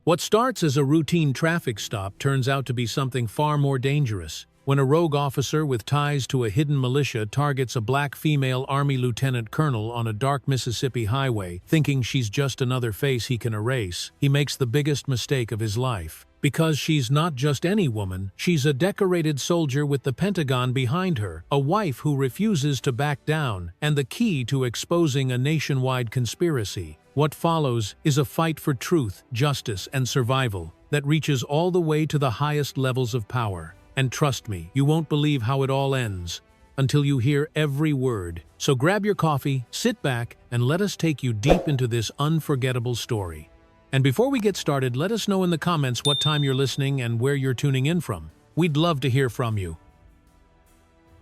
What starts as a routine traffic stop turns out to be something far more dangerous. When a rogue officer with ties to a hidden militia targets a black female Army lieutenant colonel on a dark Mississippi highway, thinking she's just another face he can erase, he makes the biggest mistake of his life. Because she's not just any woman, she's a decorated soldier with the Pentagon behind her, a wife who refuses to back down, and the key to exposing a nationwide conspiracy. What follows is a fight for truth, justice, and survival that reaches all the way to the highest levels of power. And trust me, you won't believe how it all ends until you hear every word. So grab your coffee, sit back, and let us take you deep into this unforgettable story. And before we get started, let us know in the comments what time you're listening and where you're tuning in from. We'd love to hear from you.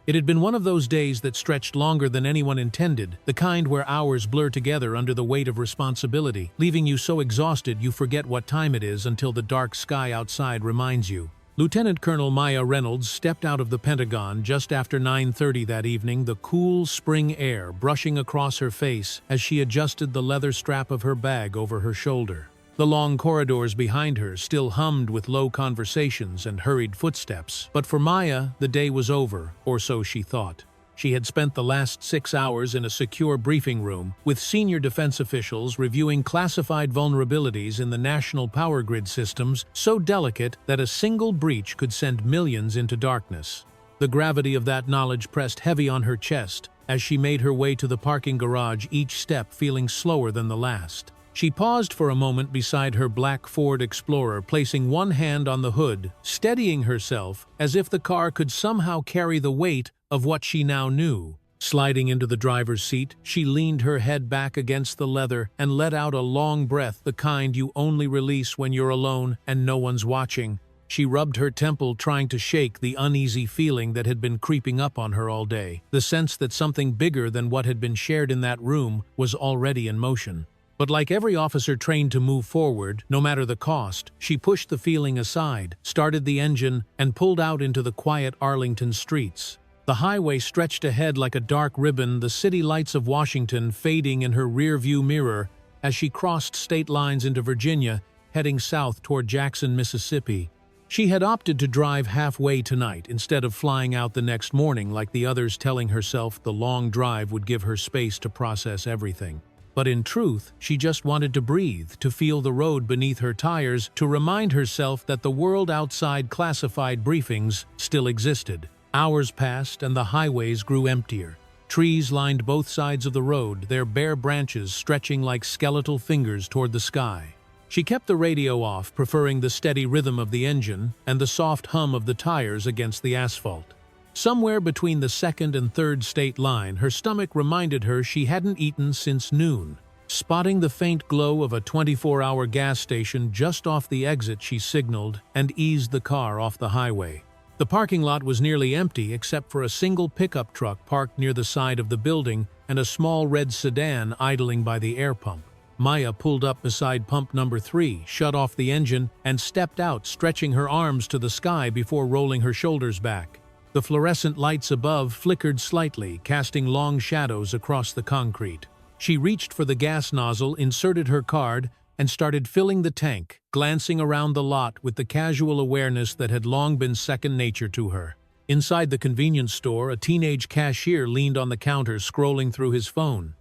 It had been one of those days that stretched longer than anyone intended, the kind where hours blur together under the weight of responsibility, leaving you so exhausted you forget what time it is until the dark sky outside reminds you. Lieutenant Colonel Maya Reynolds stepped out of the Pentagon just after 9:30 that evening, the cool spring air brushing across her face as she adjusted the leather strap of her bag over her shoulder. The long corridors behind her still hummed with low conversations and hurried footsteps. But for Maya, the day was over, or so she thought. She had spent the last 6 hours in a secure briefing room with senior defense officials reviewing classified vulnerabilities in the national power grid systems so delicate that a single breach could send millions into darkness. The gravity of that knowledge pressed heavy on her chest as she made her way to the parking garage, each step feeling slower than the last. She paused for a moment beside her black Ford Explorer, placing one hand on the hood, steadying herself as if the car could somehow carry the weight of what she now knew. Sliding into the driver's seat, she leaned her head back against the leather and let out a long breath, the kind you only release when you're alone and no one's watching. She rubbed her temple, trying to shake the uneasy feeling that had been creeping up on her all day, the sense that something bigger than what had been shared in that room was already in motion. But like every officer trained to move forward, no matter the cost, she pushed the feeling aside, started the engine, and pulled out into the quiet Arlington streets. The highway stretched ahead like a dark ribbon, the city lights of Washington fading in her rear-view mirror as she crossed state lines into Virginia, heading south toward Jackson, Mississippi. She had opted to drive halfway tonight instead of flying out the next morning like the others, telling herself the long drive would give her space to process everything. But in truth, she just wanted to breathe, to feel the road beneath her tires, to remind herself that the world outside classified briefings still existed. Hours passed and the highways grew emptier. Trees lined both sides of the road, their bare branches stretching like skeletal fingers toward the sky. She kept the radio off, preferring the steady rhythm of the engine and the soft hum of the tires against the asphalt. Somewhere between the second and third state line, her stomach reminded her she hadn't eaten since noon. Spotting the faint glow of a 24-hour gas station just off the exit, she signaled and eased the car off the highway. The parking lot was nearly empty except for a single pickup truck parked near the side of the building and a small red sedan idling by the air pump. Maya pulled up beside pump number 3, shut off the engine, and stepped out, stretching her arms to the sky before rolling her shoulders back. The fluorescent lights above flickered slightly, casting long shadows across the concrete. She reached for the gas nozzle, inserted her card, and started filling the tank, glancing around the lot with the casual awareness that had long been second nature to her. Inside the convenience store, a teenage cashier leaned on the counter, scrolling through his phone.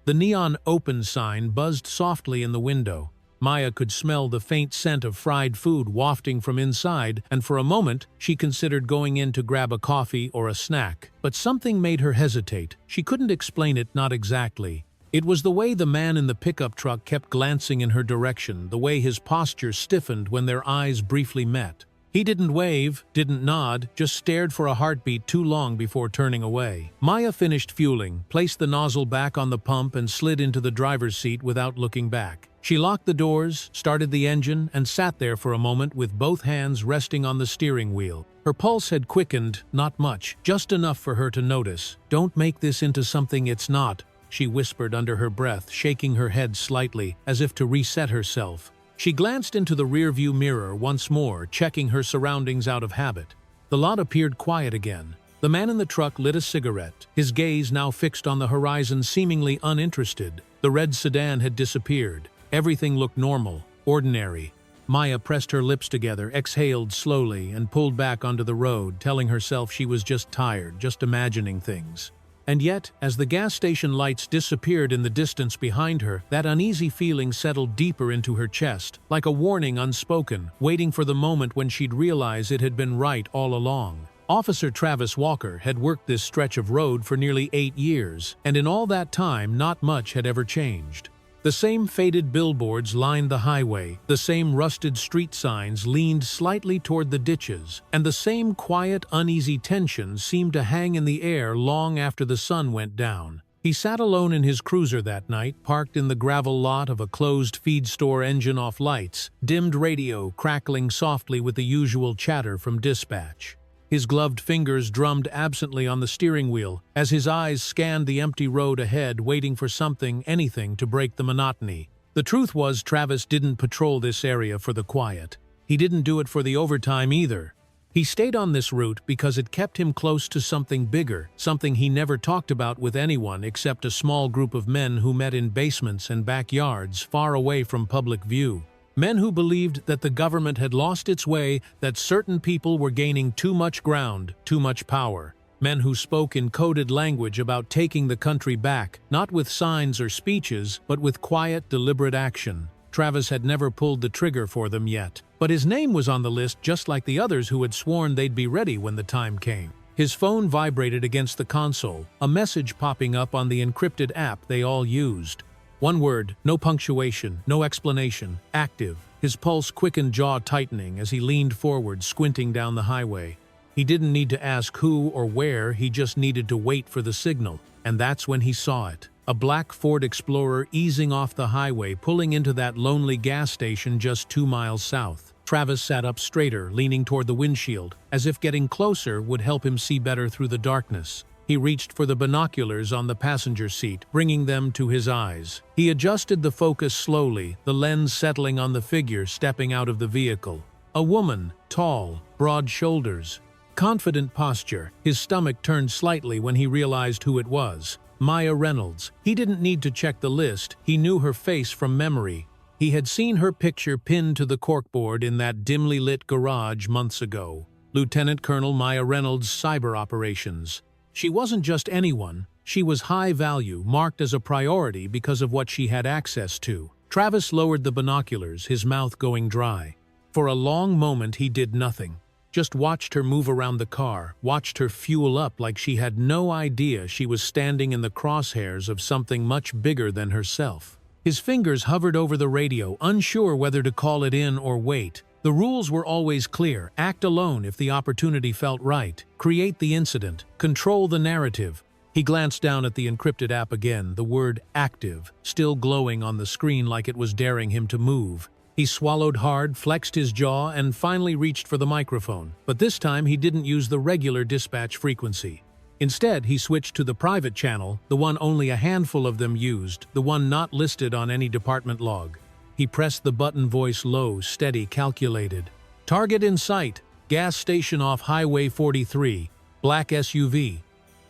The neon "Open" sign buzzed softly in the window. Maya could smell the faint scent of fried food wafting from inside, and for a moment she considered going in to grab a coffee or a snack. But something made her hesitate. She couldn't explain it, not exactly. It was the way the man in the pickup truck kept glancing in her direction, the way his posture stiffened when their eyes briefly met. He didn't wave, didn't nod, just stared for a heartbeat too long before turning away. Maya finished fueling, placed the nozzle back on the pump, and slid into the driver's seat without looking back. She locked the doors, started the engine, and sat there for a moment with both hands resting on the steering wheel. Her pulse had quickened, not much, just enough for her to notice. "Don't make this into something it's not," she whispered under her breath, shaking her head slightly, as if to reset herself. She glanced into the rearview mirror once more, checking her surroundings out of habit. The lot appeared quiet again. The man in the truck lit a cigarette, his gaze now fixed on the horizon, seemingly uninterested. The red sedan had disappeared. Everything looked normal, ordinary. Maya pressed her lips together, exhaled slowly, and pulled back onto the road, telling herself she was just tired, just imagining things. And yet, as the gas station lights disappeared in the distance behind her, that uneasy feeling settled deeper into her chest, like a warning unspoken, waiting for the moment when she'd realize it had been right all along. Officer Travis Walker had worked this stretch of road for nearly 8 years, and in all that time not much had ever changed. The same faded billboards lined the highway, the same rusted street signs leaned slightly toward the ditches, and the same quiet, uneasy tension seemed to hang in the air long after the sun went down. He sat alone in his cruiser that night, parked in the gravel lot of a closed feed store, engine off lights, dimmed radio crackling softly with the usual chatter from dispatch. His gloved fingers drummed absently on the steering wheel as his eyes scanned the empty road ahead, waiting for something, anything, to break the monotony. The truth was, Travis didn't patrol this area for the quiet. He didn't do it for the overtime either. He stayed on this route because it kept him close to something bigger, something he never talked about with anyone except a small group of men who met in basements and backyards far away from public view. Men who believed that the government had lost its way, that certain people were gaining too much ground, too much power. Men who spoke in coded language about taking the country back, not with signs or speeches, but with quiet, deliberate action. Travis had never pulled the trigger for them yet, but his name was on the list just like the others who had sworn they'd be ready when the time came. His phone vibrated against the console, a message popping up on the encrypted app they all used. One word, no punctuation, no explanation, active. His pulse quickened, jaw tightening as he leaned forward, squinting down the highway. He didn't need to ask who or where, he just needed to wait for the signal. And that's when he saw it. A black Ford Explorer easing off the highway, pulling into that lonely gas station just 2 miles south. Travis sat up straighter, leaning toward the windshield, as if getting closer would help him see better through the darkness. He reached for the binoculars on the passenger seat, bringing them to his eyes. He adjusted the focus slowly, the lens settling on the figure stepping out of the vehicle. A woman, tall, broad shoulders, confident posture. His stomach turned slightly when he realized who it was. Maya Reynolds. He didn't need to check the list, he knew her face from memory. He had seen her picture pinned to the corkboard in that dimly lit garage months ago. Lieutenant Colonel Maya Reynolds, Cyber Operations. She wasn't just anyone, she was high value, marked as a priority because of what she had access to. Travis lowered the binoculars, his mouth going dry. For a long moment he did nothing. Just watched her move around the car, watched her fuel up like she had no idea she was standing in the crosshairs of something much bigger than herself. His fingers hovered over the radio, unsure whether to call it in or wait. The rules were always clear: act alone if the opportunity felt right, create the incident, control the narrative. He glanced down at the encrypted app again, the word active still glowing on the screen like it was daring him to move. He swallowed hard, flexed his jaw, and finally reached for the microphone. But this time he didn't use the regular dispatch frequency. Instead, he switched to the private channel, the one only a handful of them used, the one not listed on any department log. He pressed the button, voice low, steady, calculated. Target in sight. Gas station off Highway 43. Black SUV.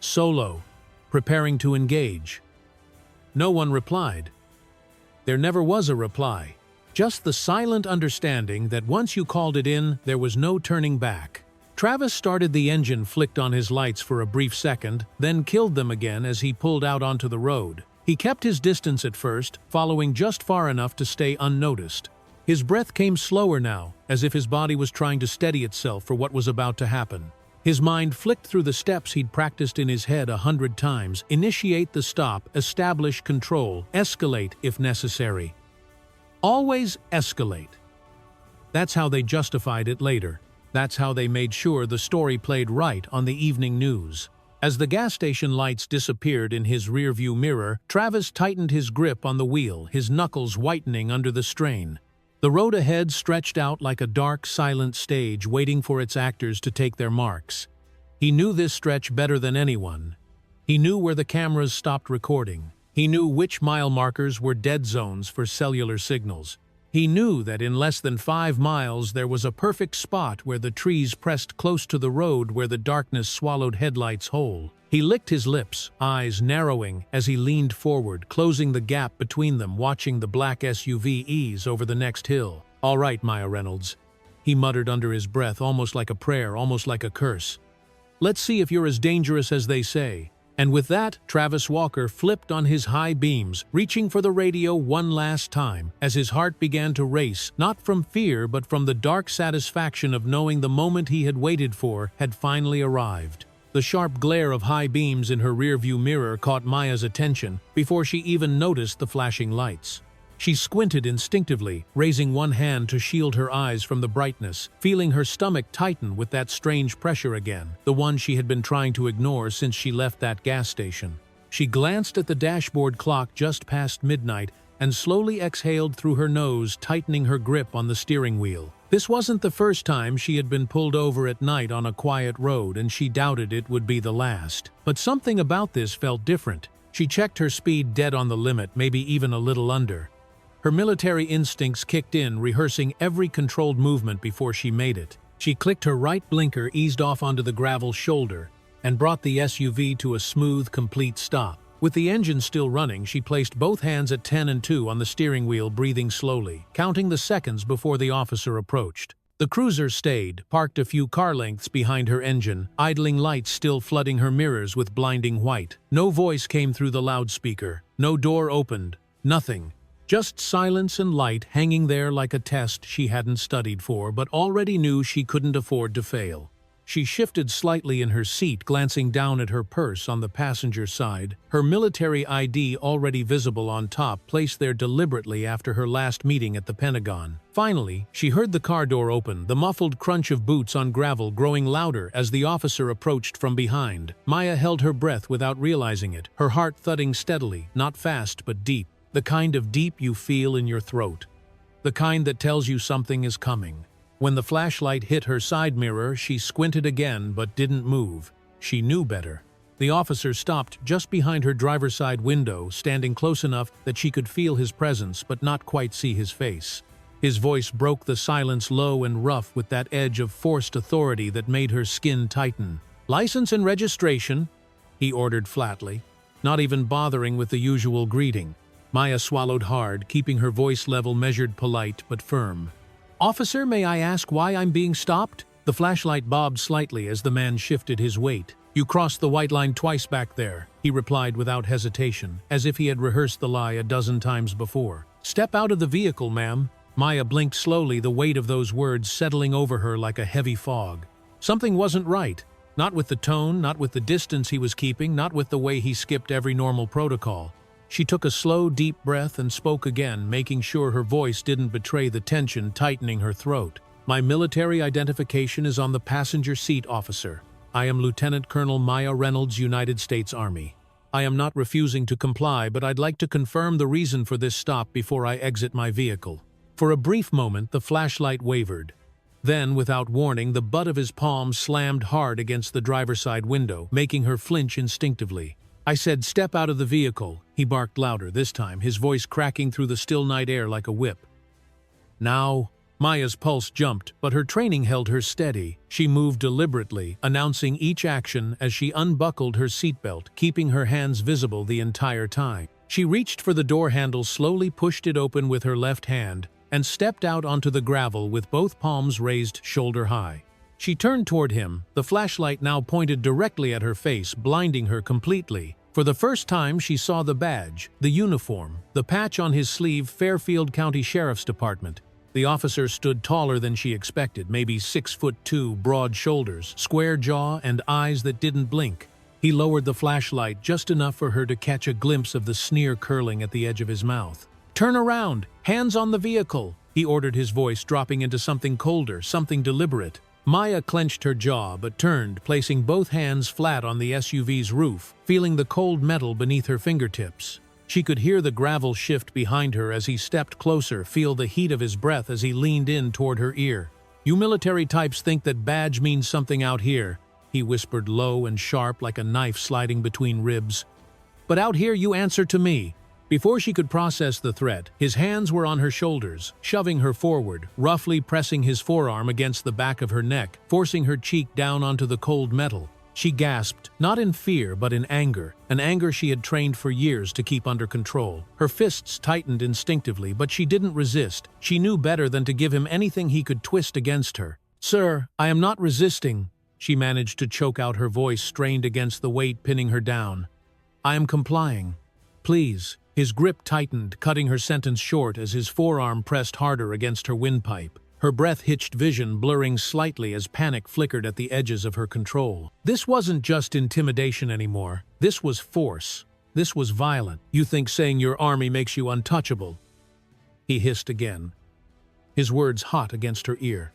Solo. Preparing to engage. No one replied. There never was a reply. Just the silent understanding that once you called it in, there was no turning back. Travis started the engine, flicked on his lights for a brief second, then killed them again as he pulled out onto the road. He kept his distance at first, following just far enough to stay unnoticed. His breath came slower now, as if his body was trying to steady itself for what was about to happen. His mind flicked through the steps he'd practiced in his head 100 times: initiate the stop, establish control, escalate if necessary. Always escalate. That's how they justified it later. That's how they made sure the story played right on the evening news. As the gas station lights disappeared in his rearview mirror, Travis tightened his grip on the wheel, his knuckles whitening under the strain. The road ahead stretched out like a dark, silent stage waiting for its actors to take their marks. He knew this stretch better than anyone. He knew where the cameras stopped recording. He knew which mile markers were dead zones for cellular signals. He knew that in less than 5 miles there was a perfect spot where the trees pressed close to the road, where the darkness swallowed headlights whole. He licked his lips, eyes narrowing as he leaned forward, closing the gap between them, watching the black SUV ease over the next hill. "All right, Maya Reynolds," he muttered under his breath, almost like a prayer, almost like a curse. "Let's see if you're as dangerous as they say." And with that, Travis Walker flipped on his high beams, reaching for the radio one last time, as his heart began to race, not from fear but from the dark satisfaction of knowing the moment he had waited for had finally arrived. The sharp glare of high beams in her rearview mirror caught Maya's attention before she even noticed the flashing lights. She squinted instinctively, raising one hand to shield her eyes from the brightness, feeling her stomach tighten with that strange pressure again, the one she had been trying to ignore since she left that gas station. She glanced at the dashboard clock just past midnight and slowly exhaled through her nose, tightening her grip on the steering wheel. This wasn't the first time she had been pulled over at night on a quiet road, and she doubted it would be the last. But something about this felt different. She checked her speed dead on the limit, maybe even a little under. Her military instincts kicked in, rehearsing every controlled movement before she made it. She clicked her right blinker, eased off onto the gravel shoulder, and brought the SUV to a smooth, complete stop. With the engine still running, she placed both hands at 10 and 2 on the steering wheel, breathing slowly, counting the seconds before the officer approached. The cruiser stayed, parked a few car lengths behind her engine, idling lights still flooding her mirrors with blinding white. No voice came through the loudspeaker. No door opened. Nothing. Just silence and light hanging there like a test she hadn't studied for, but already knew she couldn't afford to fail. She shifted slightly in her seat, glancing down at her purse on the passenger side, her military ID already visible on top, placed there deliberately after her last meeting at the Pentagon. Finally, she heard the car door open, the muffled crunch of boots on gravel growing louder as the officer approached from behind. Maya held her breath without realizing it, her heart thudding steadily, not fast but deep. The kind of deep you feel in your throat. The kind that tells you something is coming. When the flashlight hit her side mirror, she squinted again but didn't move. She knew better. The officer stopped just behind her driver's side window, standing close enough that she could feel his presence but not quite see his face. His voice broke the silence, low and rough, with that edge of forced authority that made her skin tighten. "License and registration," he ordered flatly, not even bothering with the usual greeting. Maya swallowed hard, keeping her voice level, measured, polite but firm. "Officer, may I ask why I'm being stopped?" The flashlight bobbed slightly as the man shifted his weight. "You crossed the white line twice back there," he replied without hesitation, as if he had rehearsed the lie a dozen times before. "Step out of the vehicle, ma'am." Maya blinked slowly, the weight of those words settling over her like a heavy fog. Something wasn't right. Not with the tone, not with the distance he was keeping, not with the way he skipped every normal protocol. She took a slow, deep breath and spoke again, making sure her voice didn't betray the tension tightening her throat. "My military identification is on the passenger seat, officer. I am Lieutenant Colonel Maya Reynolds, United States Army. I am not refusing to comply, but I'd like to confirm the reason for this stop before I exit my vehicle." For a brief moment, the flashlight wavered. Then, without warning, the butt of his palm slammed hard against the driver's side window, making her flinch instinctively. "I said step out of the vehicle," he barked louder this time, his voice cracking through the still night air like a whip. "Now." Maya's pulse jumped, but her training held her steady. She moved deliberately, announcing each action as she unbuckled her seatbelt, keeping her hands visible the entire time. She reached for the door handle, slowly pushed it open with her left hand, and stepped out onto the gravel with both palms raised shoulder high. She turned toward him, the flashlight now pointed directly at her face, blinding her completely. For the first time, she saw the badge, the uniform, the patch on his sleeve, Fairfield County Sheriff's Department. The officer stood taller than she expected, maybe 6'2", broad shoulders, square jaw, and eyes that didn't blink. He lowered the flashlight just enough for her to catch a glimpse of the sneer curling at the edge of his mouth. "Turn around! Hands on the vehicle!" he ordered, his voice dropping into something colder, something deliberate. Maya clenched her jaw but turned, placing both hands flat on the SUV's roof, feeling the cold metal beneath her fingertips. She could hear the gravel shift behind her as he stepped closer, feel the heat of his breath as he leaned in toward her ear. "You military types think that badge means something out here," he whispered, low and sharp like a knife sliding between ribs. "But out here you answer to me." Before she could process the threat, his hands were on her shoulders, shoving her forward, roughly pressing his forearm against the back of her neck, forcing her cheek down onto the cold metal. She gasped, not in fear but in anger, an anger she had trained for years to keep under control. Her fists tightened instinctively, but she didn't resist. She knew better than to give him anything he could twist against her. "Sir, I am not resisting." She managed to choke out, her voice strained against the weight pinning her down. "I am complying. Please." His grip tightened, cutting her sentence short as his forearm pressed harder against her windpipe. Her breath-hitched vision blurring slightly as panic flickered at the edges of her control. This wasn't just intimidation anymore. This was force. This was violent. "You think saying your army makes you untouchable?" He hissed again, his words hot against her ear.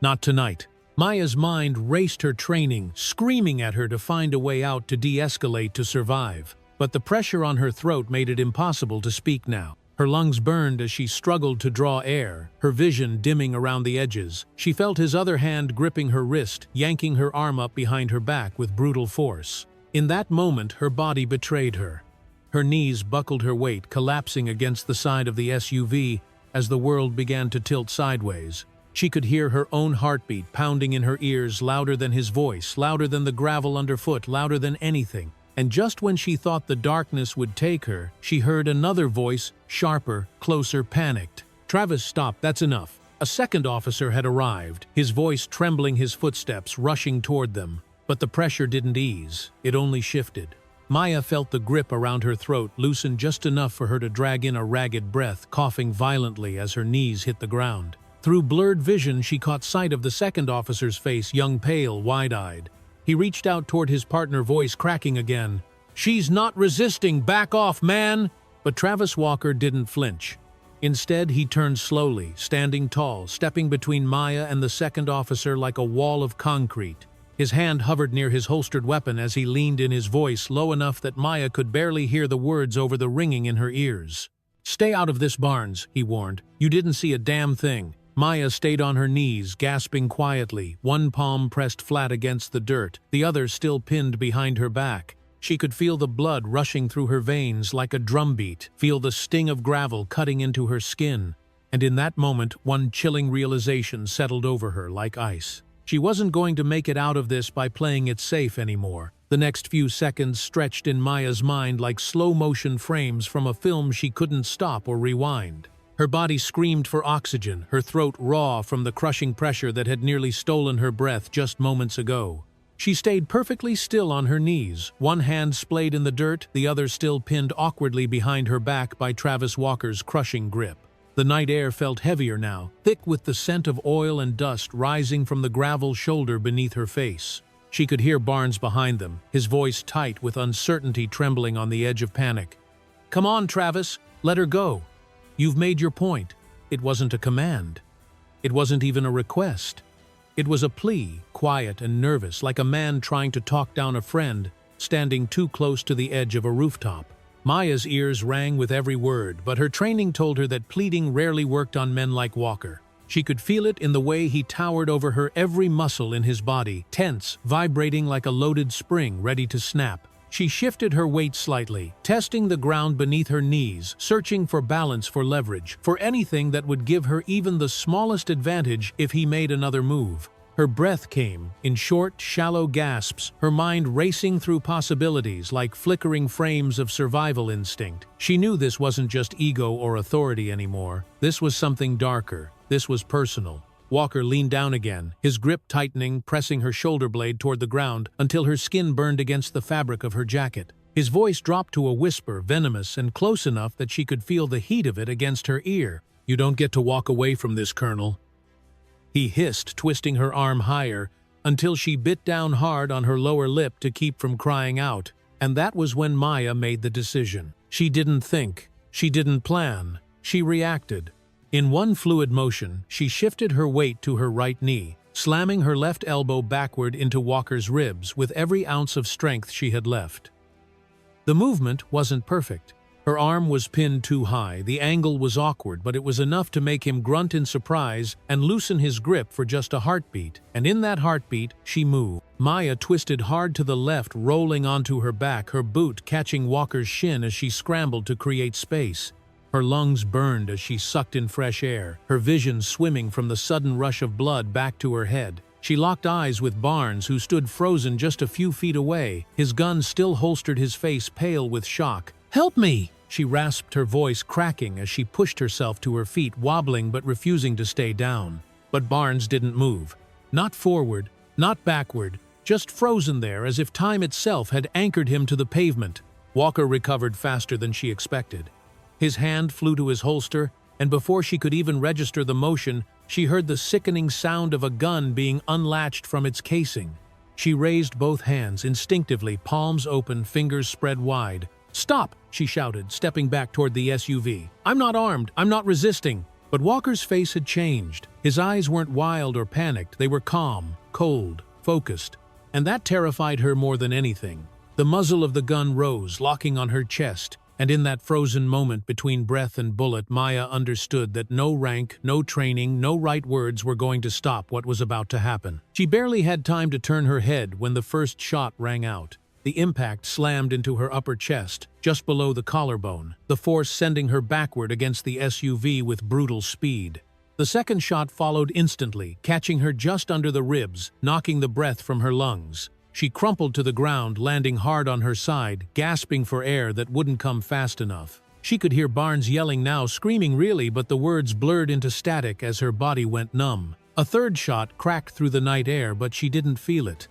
"Not tonight." Maya's mind raced her training, screaming at her to find a way out, to de-escalate, to survive. But the pressure on her throat made it impossible to speak now. Her lungs burned as she struggled to draw air, her vision dimming around the edges. She felt his other hand gripping her wrist, yanking her arm up behind her back with brutal force. In that moment, her body betrayed her. Her knees buckled her weight, collapsing against the side of the SUV as the world began to tilt sideways. She could hear her own heartbeat pounding in her ears, louder than his voice, louder than the gravel underfoot, louder than anything. And just when she thought the darkness would take her, she heard another voice, sharper, closer, panicked. "Travis, stop, that's enough." A second officer had arrived, his voice trembling, his footsteps rushing toward them. But the pressure didn't ease, it only shifted. Maya felt the grip around her throat loosen just enough for her to drag in a ragged breath, coughing violently as her knees hit the ground. Through blurred vision, she caught sight of the second officer's face, young, pale, wide-eyed. He reached out toward his partner, voice cracking again. "She's not resisting, back off, man!" But Travis Walker didn't flinch. Instead, he turned slowly, standing tall, stepping between Maya and the second officer like a wall of concrete. His hand hovered near his holstered weapon as he leaned in, his voice low enough that Maya could barely hear the words over the ringing in her ears. "Stay out of this, Barnes," he warned. "You didn't see a damn thing." Maya stayed on her knees, gasping quietly, one palm pressed flat against the dirt, the other still pinned behind her back. She could feel the blood rushing through her veins like a drumbeat, feel the sting of gravel cutting into her skin. And in that moment, one chilling realization settled over her like ice. She wasn't going to make it out of this by playing it safe anymore. The next few seconds stretched in Maya's mind like slow-motion frames from a film she couldn't stop or rewind. Her body screamed for oxygen, her throat raw from the crushing pressure that had nearly stolen her breath just moments ago. She stayed perfectly still on her knees, one hand splayed in the dirt, the other still pinned awkwardly behind her back by Travis Walker's crushing grip. The night air felt heavier now, thick with the scent of oil and dust rising from the gravel shoulder beneath her face. She could hear Barnes behind them, his voice tight with uncertainty, trembling on the edge of panic. "Come on, Travis, let her go. You've made your point." It wasn't a command. It wasn't even a request. It was a plea, quiet and nervous, like a man trying to talk down a friend, standing too close to the edge of a rooftop. Maya's ears rang with every word, but her training told her that pleading rarely worked on men like Walker. She could feel it in the way he towered over her, every muscle in his body, tense, vibrating like a loaded spring ready to snap. She shifted her weight slightly, testing the ground beneath her knees, searching for balance, for leverage, for anything that would give her even the smallest advantage if he made another move. Her breath came in short, shallow gasps, her mind racing through possibilities like flickering frames of survival instinct. She knew this wasn't just ego or authority anymore. This was something darker. This was personal. Walker leaned down again, his grip tightening, pressing her shoulder blade toward the ground until her skin burned against the fabric of her jacket. His voice dropped to a whisper, venomous and close enough that she could feel the heat of it against her ear. "You don't get to walk away from this, Colonel," he hissed, twisting her arm higher until she bit down hard on her lower lip to keep from crying out. And that was when Maya made the decision. She didn't think. She didn't plan. She reacted. In one fluid motion, she shifted her weight to her right knee, slamming her left elbow backward into Walker's ribs with every ounce of strength she had left. The movement wasn't perfect. Her arm was pinned too high, the angle was awkward, but it was enough to make him grunt in surprise and loosen his grip for just a heartbeat. And in that heartbeat, she moved. Maya twisted hard to the left, rolling onto her back, her boot catching Walker's shin as she scrambled to create space. Her lungs burned as she sucked in fresh air, her vision swimming from the sudden rush of blood back to her head. She locked eyes with Barnes, who stood frozen just a few feet away, his gun still holstered, his face pale with shock. "Help me!" she rasped, her voice cracking as she pushed herself to her feet, wobbling but refusing to stay down. But Barnes didn't move. Not forward, not backward, just frozen there as if time itself had anchored him to the pavement. Walker recovered faster than she expected. His hand flew to his holster, and before she could even register the motion, she heard the sickening sound of a gun being unlatched from its casing. She raised both hands instinctively, palms open, fingers spread wide. "Stop!" she shouted, stepping back toward the SUV. "I'm not armed, I'm not resisting." But Walker's face had changed. His eyes weren't wild or panicked, they were calm, cold, focused. And that terrified her more than anything. The muzzle of the gun rose, locking on her chest, and in that frozen moment between breath and bullet, Maya understood that no rank, no training, no right words were going to stop what was about to happen. She barely had time to turn her head when the first shot rang out. The impact slammed into her upper chest, just below the collarbone, the force sending her backward against the SUV with brutal speed. The second shot followed instantly, catching her just under the ribs, knocking the breath from her lungs. She crumpled to the ground, landing hard on her side, gasping for air that wouldn't come fast enough. She could hear Barnes yelling now, screaming really, but the words blurred into static as her body went numb. A third shot cracked through the night air, but she didn't feel it.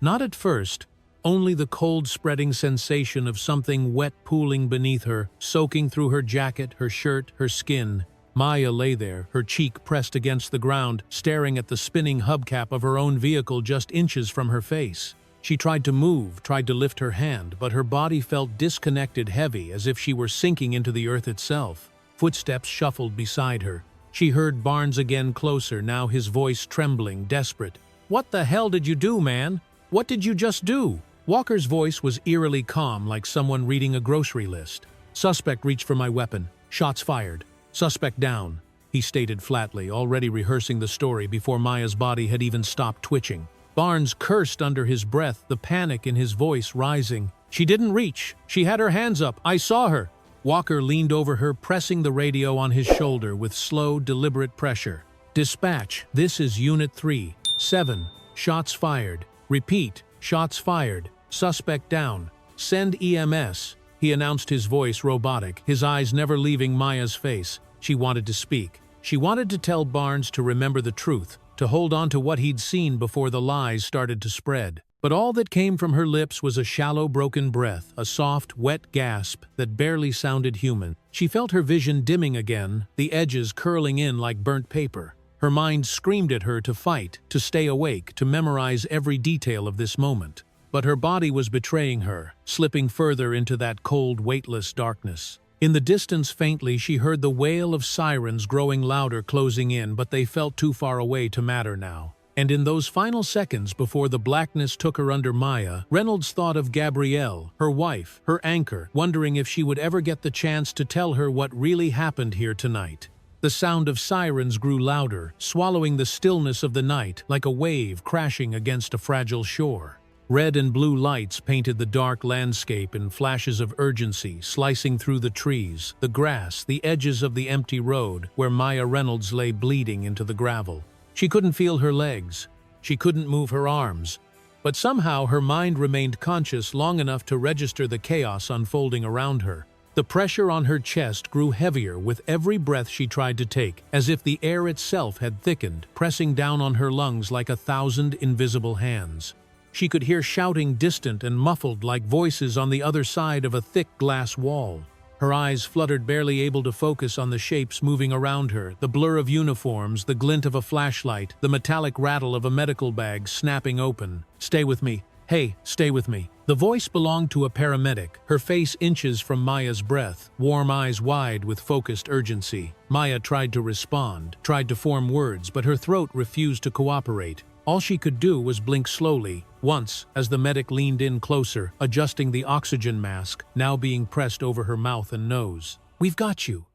Not at first. Only the cold spreading sensation of something wet pooling beneath her, soaking through her jacket, her shirt, her skin. Maya lay there, her cheek pressed against the ground, staring at the spinning hubcap of her own vehicle just inches from her face. She tried to move, tried to lift her hand, but her body felt disconnected, heavy, as if she were sinking into the earth itself. Footsteps shuffled beside her. She heard Barnes again, closer, now his voice trembling, desperate. "What the hell did you do, man? What did you just do?" Walker's voice was eerily calm, like someone reading a grocery list. "Suspect reached for my weapon. Shots fired. Suspect down," he stated flatly, already rehearsing the story before Maya's body had even stopped twitching. Barnes cursed under his breath, the panic in his voice rising. "She didn't reach. She had her hands up. I saw her." Walker leaned over her, pressing the radio on his shoulder with slow, deliberate pressure. "Dispatch, this is Unit 3. 7. Shots fired. Repeat, shots fired. Suspect down. Send EMS." He announced, his voice robotic, his eyes never leaving Maya's face. She wanted to speak. She wanted to tell Barnes to remember the truth, to hold on to what he'd seen before the lies started to spread. But all that came from her lips was a shallow, broken breath, a soft, wet gasp that barely sounded human. She felt her vision dimming again, the edges curling in like burnt paper. Her mind screamed at her to fight, to stay awake, to memorize every detail of this moment. But her body was betraying her, slipping further into that cold, weightless darkness. In the distance, faintly, she heard the wail of sirens growing louder, closing in, but they felt too far away to matter now. And in those final seconds before the blackness took her under, Maya, Reynolds thought of Gabrielle, her wife, her anchor, wondering if she would ever get the chance to tell her what really happened here tonight. The sound of sirens grew louder, swallowing the stillness of the night like a wave crashing against a fragile shore. Red and blue lights painted the dark landscape in flashes of urgency, slicing through the trees, the grass, the edges of the empty road where Maya Reynolds lay bleeding into the gravel. She couldn't feel her legs. She couldn't move her arms. But somehow her mind remained conscious long enough to register the chaos unfolding around her. The pressure on her chest grew heavier with every breath she tried to take, as if the air itself had thickened, pressing down on her lungs like 1,000 invisible hands. She could hear shouting, distant and muffled like voices on the other side of a thick glass wall. Her eyes fluttered, barely able to focus on the shapes moving around her, the blur of uniforms, the glint of a flashlight, the metallic rattle of a medical bag snapping open. "Stay with me. Hey, stay with me." The voice belonged to a paramedic, her face inches from Maya's breath, warm eyes wide with focused urgency. Maya tried to respond, tried to form words, but her throat refused to cooperate. All she could do was blink slowly, once, as the medic leaned in closer, adjusting the oxygen mask, now being pressed over her mouth and nose. "We've got you.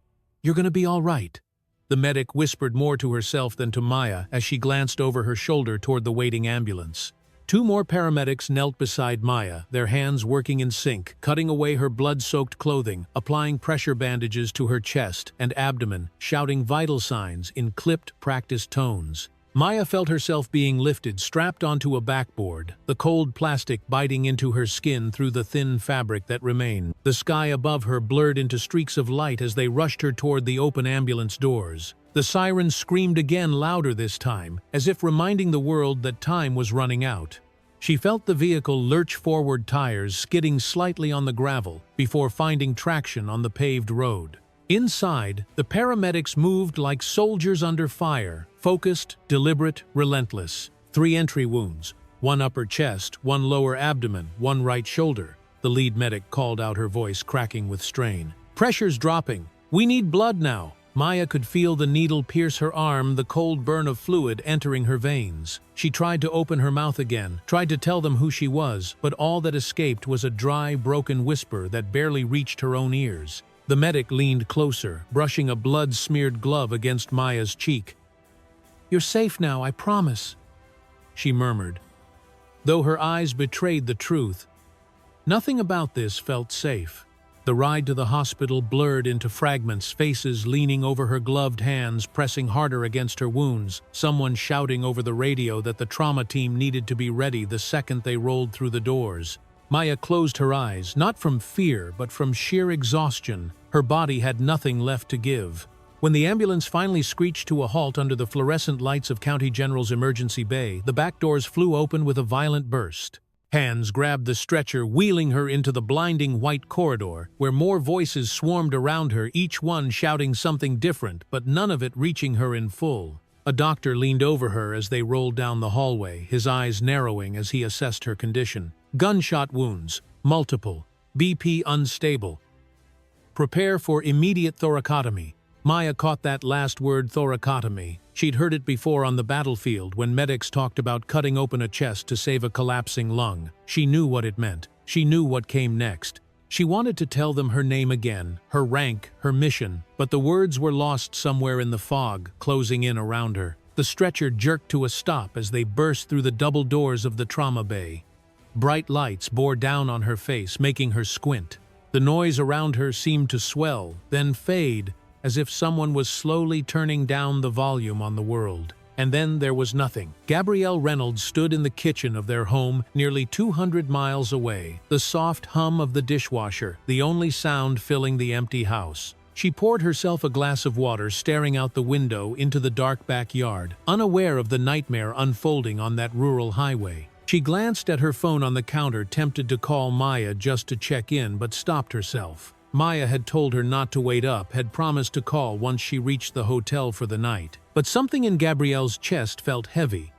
You're gonna be all right." The medic whispered more to herself than to Maya as she glanced over her shoulder toward the waiting ambulance. 2 more paramedics knelt beside Maya, their hands working in sync, cutting away her blood-soaked clothing, applying pressure bandages to her chest and abdomen, shouting vital signs in clipped, practiced tones. Maya felt herself being lifted, strapped onto a backboard, the cold plastic biting into her skin through the thin fabric that remained. The sky above her blurred into streaks of light as they rushed her toward the open ambulance doors. The siren screamed again, louder this time, as if reminding the world that time was running out. She felt the vehicle lurch forward, tires skidding slightly on the gravel before finding traction on the paved road. Inside, the paramedics moved like soldiers under fire, focused, deliberate, relentless. 3 entry wounds, 1 upper chest, 1 lower abdomen, 1 right shoulder. The lead medic called out, her voice cracking with strain. Pressure's dropping. We need blood now. Maya could feel the needle pierce her arm, the cold burn of fluid entering her veins. She tried to open her mouth again, tried to tell them who she was, but all that escaped was a dry, broken whisper that barely reached her own ears. The medic leaned closer, brushing a blood-smeared glove against Maya's cheek. "You're safe now, I promise," she murmured. Though her eyes betrayed the truth, nothing about this felt safe. The ride to the hospital blurred into fragments, faces leaning over her gloved hands, pressing harder against her wounds, someone shouting over the radio that the trauma team needed to be ready the second they rolled through the doors. Maya closed her eyes, not from fear, but from sheer exhaustion. Her body had nothing left to give. When the ambulance finally screeched to a halt under the fluorescent lights of County General's emergency bay, the back doors flew open with a violent burst. Hands grabbed the stretcher, wheeling her into the blinding white corridor, where more voices swarmed around her, each one shouting something different, but none of it reaching her in full. A doctor leaned over her as they rolled down the hallway, his eyes narrowing as he assessed her condition. Gunshot wounds, multiple, BP unstable. Prepare for immediate thoracotomy. Maya caught that last word, thoracotomy. She'd heard it before on the battlefield when medics talked about cutting open a chest to save a collapsing lung. She knew what it meant. She knew what came next. She wanted to tell them her name again, her rank, her mission, but the words were lost somewhere in the fog, closing in around her. The stretcher jerked to a stop as they burst through the double doors of the trauma bay. Bright lights bore down on her face, making her squint. The noise around her seemed to swell, then fade, as if someone was slowly turning down the volume on the world. And then there was nothing. Gabrielle Reynolds stood in the kitchen of their home, nearly 200 miles away, the soft hum of the dishwasher, the only sound filling the empty house. She poured herself a glass of water, staring out the window into the dark backyard, unaware of the nightmare unfolding on that rural highway. She glanced at her phone on the counter, tempted to call Maya just to check in, but stopped herself. Maya had told her not to wait up, had promised to call once she reached the hotel for the night. But something in Gabrielle's chest felt heavy,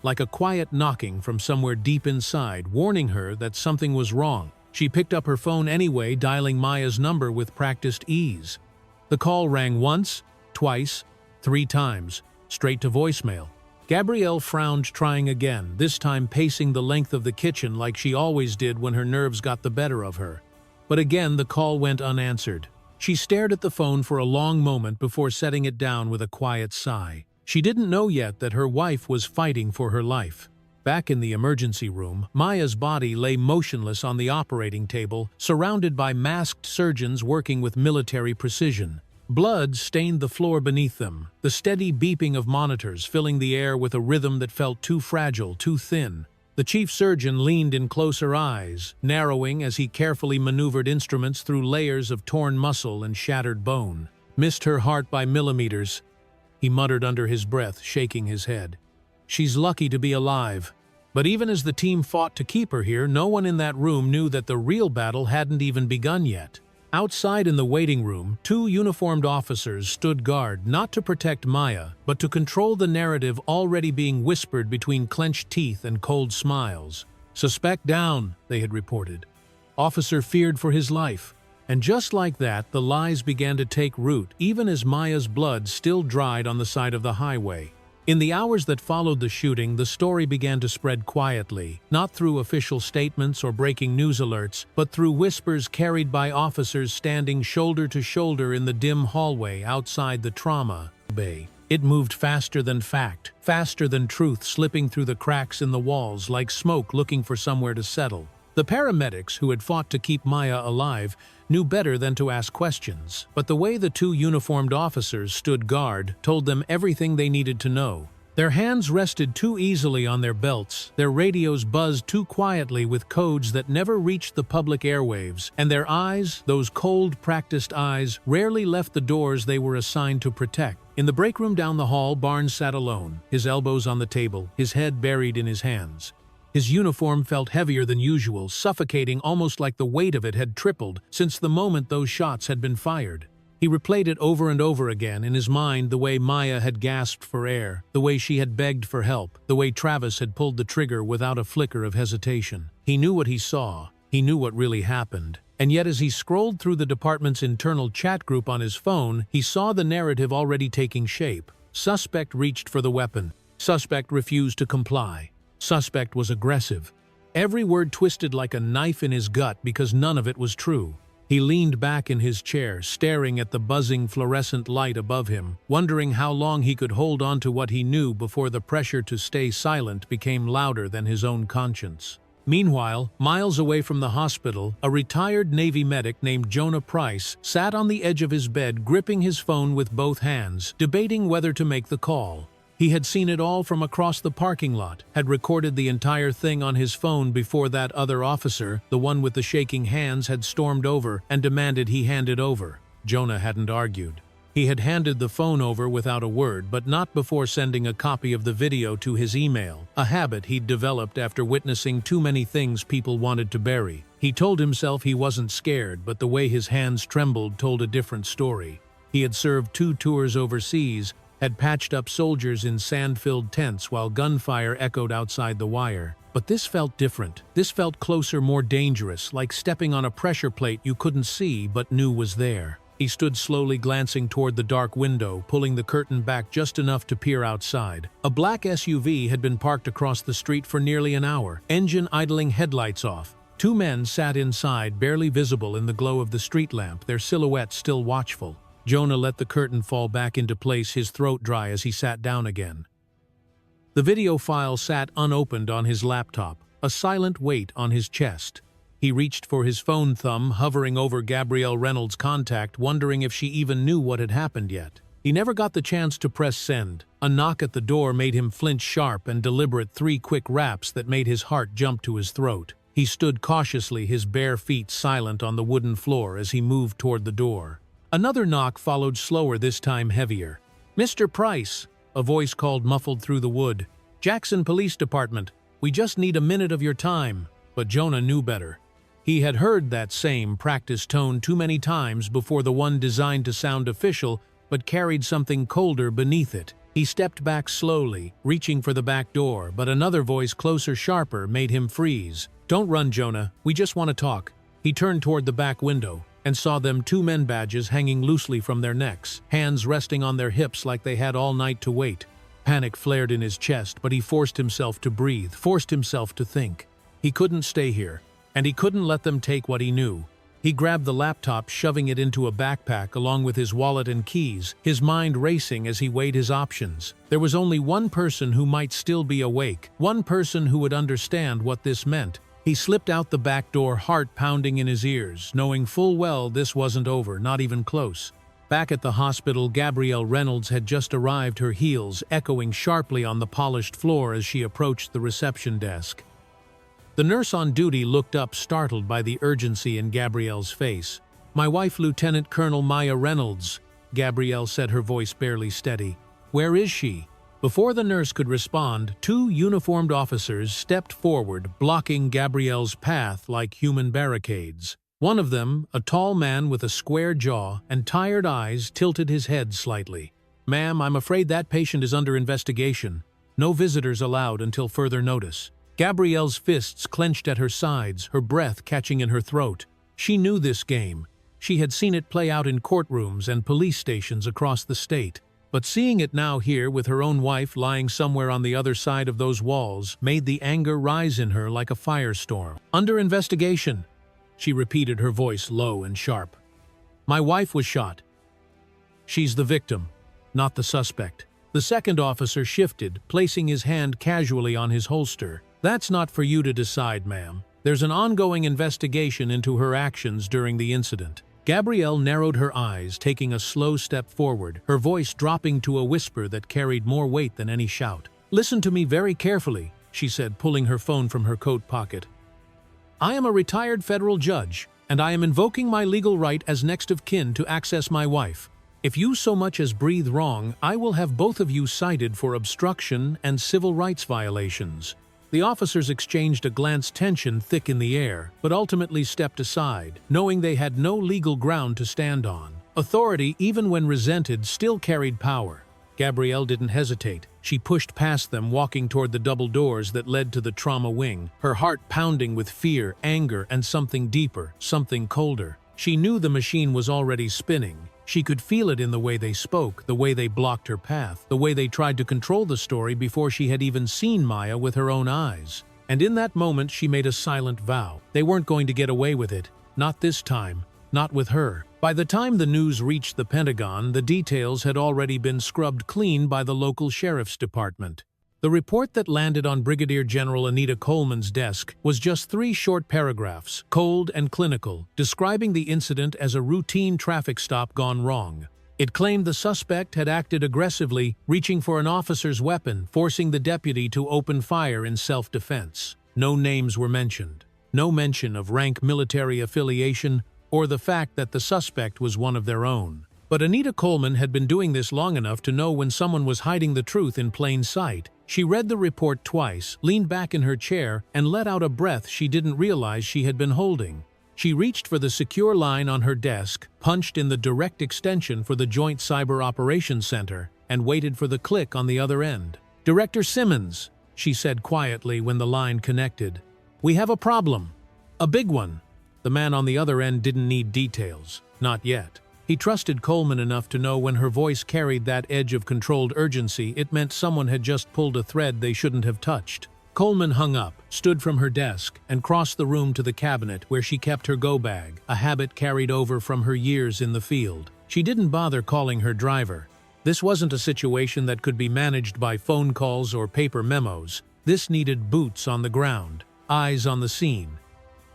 like a quiet knocking from somewhere deep inside, warning her that something was wrong. She picked up her phone anyway, dialing Maya's number with practiced ease. The call rang once, twice, 3 times, straight to voicemail. Gabrielle frowned, trying again, this time pacing the length of the kitchen like she always did when her nerves got the better of her. But again the call went unanswered. She stared at the phone for a long moment before setting it down with a quiet sigh. She didn't know yet that her wife was fighting for her life. Back in the emergency room, Maya's body lay motionless on the operating table, surrounded by masked surgeons working with military precision. Blood stained the floor beneath them, the steady beeping of monitors filling the air with a rhythm that felt too fragile, too thin. The chief surgeon leaned in closer, eyes narrowing as he carefully maneuvered instruments through layers of torn muscle and shattered bone. "Missed her heart by millimeters," he muttered under his breath, shaking his head. "She's lucky to be alive." But even as the team fought to keep her here, no one in that room knew that the real battle hadn't even begun yet. Outside in the waiting room, 2 uniformed officers stood guard, not to protect Maya, but to control the narrative already being whispered between clenched teeth and cold smiles. "Suspect down," they had reported. "Officer feared for his life." And just like that, the lies began to take root, even as Maya's blood still dried on the side of the highway. In the hours that followed the shooting, the story began to spread quietly, not through official statements or breaking news alerts, but through whispers carried by officers standing shoulder to shoulder in the dim hallway outside the trauma bay. It moved faster than fact, faster than truth, slipping through the cracks in the walls like smoke looking for somewhere to settle. The paramedics who had fought to keep Maya alive knew better than to ask questions, but the way the 2 uniformed officers stood guard told them everything they needed to know. Their hands rested too easily on their belts, their radios buzzed too quietly with codes that never reached the public airwaves, and their eyes, those cold, practiced eyes, rarely left the doors they were assigned to protect. In the break room down the hall, Barnes sat alone, his elbows on the table, his head buried in his hands. His uniform felt heavier than usual, suffocating, almost like the weight of it had tripled since the moment those shots had been fired. He replayed it over and over again in his mind, the way Maya had gasped for air, the way she had begged for help, the way Travis had pulled the trigger without a flicker of hesitation. He knew what he saw. He knew what really happened. And yet as he scrolled through the department's internal chat group on his phone, he saw the narrative already taking shape. Suspect reached for the weapon. Suspect refused to comply. Suspect was aggressive. Every word twisted like a knife in his gut because none of it was true. He leaned back in his chair, staring at the buzzing fluorescent light above him, wondering how long he could hold on to what he knew before the pressure to stay silent became louder than his own conscience. Meanwhile, miles away from the hospital, a retired Navy medic named Jonah Price sat on the edge of his bed, gripping his phone with both hands, debating whether to make the call. He had seen it all from across the parking lot, had recorded the entire thing on his phone before that other officer, the one with the shaking hands, had stormed over and demanded he hand it over. Jonah hadn't argued. He had handed the phone over without a word, but not before sending a copy of the video to his email, a habit he'd developed after witnessing too many things people wanted to bury. He told himself he wasn't scared, but the way his hands trembled told a different story. He had served 2 tours overseas, had patched up soldiers in sand-filled tents while gunfire echoed outside the wire. But this felt different. This felt closer, more dangerous, like stepping on a pressure plate you couldn't see but knew was there. He stood slowly, glancing toward the dark window, pulling the curtain back just enough to peer outside. A black SUV had been parked across the street for nearly an hour, engine idling, headlights off. 2 men sat inside, barely visible in the glow of the street lamp, their silhouettes still watchful. Jonah let the curtain fall back into place, his throat dry as he sat down again. The video file sat unopened on his laptop, a silent weight on his chest. He reached for his phone, thumb hovering over Gabrielle Reynolds' contact, wondering if she even knew what had happened yet. He never got the chance to press send. A knock at the door made him flinch, sharp and deliberate, 3 quick raps that made his heart jump to his throat. He stood cautiously, his bare feet silent on the wooden floor as he moved toward the door. Another knock followed, slower, this time heavier. "Mr. Price," a voice called, muffled through the wood. "Jackson Police Department. We just need a minute of your time." But Jonah knew better. He had heard that same practiced tone too many times before, the one designed to sound official but carried something colder beneath it. He stepped back slowly, reaching for the back door, but another voice, closer, sharper, made him freeze. "Don't run, Jonah. We just want to talk." He turned toward the back window and saw them, 2 men badges hanging loosely from their necks, hands resting on their hips like they had all night to wait. Panic flared in his chest, but he forced himself to breathe, forced himself to think. He couldn't stay here, and he couldn't let them take what he knew. He grabbed the laptop, shoving it into a backpack along with his wallet and keys, his mind racing as he weighed his options. There was only one person who might still be awake, one person who would understand what this meant. He slipped out the back door, heart pounding in his ears, knowing full well this wasn't over, not even close. Back at the hospital, Gabrielle Reynolds had just arrived, her heels echoing sharply on the polished floor as she approached the reception desk. The nurse on duty looked up, startled by the urgency in Gabrielle's face. "My wife, Lieutenant Colonel Maya Reynolds," Gabrielle said, her voice barely steady. "Where is she?" Before the nurse could respond, 2 uniformed officers stepped forward, blocking Gabrielle's path like human barricades. One of them, a tall man with a square jaw and tired eyes, tilted his head slightly. "Ma'am, I'm afraid that patient is under investigation. No visitors allowed until further notice." Gabrielle's fists clenched at her sides, her breath catching in her throat. She knew this game. She had seen it play out in courtrooms and police stations across the state. But seeing it now here, with her own wife lying somewhere on the other side of those walls, made the anger rise in her like a firestorm. "Under investigation," she repeated, her voice low and sharp. "My wife was shot. She's the victim, not the suspect." The second officer shifted, placing his hand casually on his holster. "That's not for you to decide, ma'am. There's an ongoing investigation into her actions during the incident." Gabrielle narrowed her eyes, taking a slow step forward, her voice dropping to a whisper that carried more weight than any shout. "Listen to me very carefully," she said, pulling her phone from her coat pocket. "I am a retired federal judge, and I am invoking my legal right as next of kin to access my wife. If you so much as breathe wrong, I will have both of you cited for obstruction and civil rights violations." The officers exchanged a glance, tension thick in the air, but ultimately stepped aside, knowing they had no legal ground to stand on. Authority, even when resented, still carried power. Gabrielle didn't hesitate. She pushed past them, walking toward the double doors that led to the trauma wing, her heart pounding with fear, anger, and something deeper, something colder. She knew the machine was already spinning. She could feel it in the way they spoke, the way they blocked her path, the way they tried to control the story before she had even seen Maya with her own eyes. And in that moment, she made a silent vow. They weren't going to get away with it. Not this time. Not with her. By the time the news reached the Pentagon, the details had already been scrubbed clean by the local sheriff's department. The report that landed on Brigadier General Anita Coleman's desk was just 3 short paragraphs, cold and clinical, describing the incident as a routine traffic stop gone wrong. It claimed the suspect had acted aggressively, reaching for an officer's weapon, forcing the deputy to open fire in self-defense. No names were mentioned. No mention of rank, military affiliation, or the fact that the suspect was one of their own. But Anita Coleman had been doing this long enough to know when someone was hiding the truth in plain sight. She read the report twice, leaned back in her chair, and let out a breath she didn't realize she had been holding. She reached for the secure line on her desk, punched in the direct extension for the Joint Cyber Operations Center, and waited for the click on the other end. "Director Simmons," she said quietly when the line connected. "We have a problem. A big one." The man on the other end didn't need details. Not yet. He trusted Coleman enough to know when her voice carried that edge of controlled urgency, it meant someone had just pulled a thread they shouldn't have touched. Coleman hung up, stood from her desk, and crossed the room to the cabinet where she kept her go-bag, a habit carried over from her years in the field. She didn't bother calling her driver. This wasn't a situation that could be managed by phone calls or paper memos. This needed boots on the ground, eyes on the scene,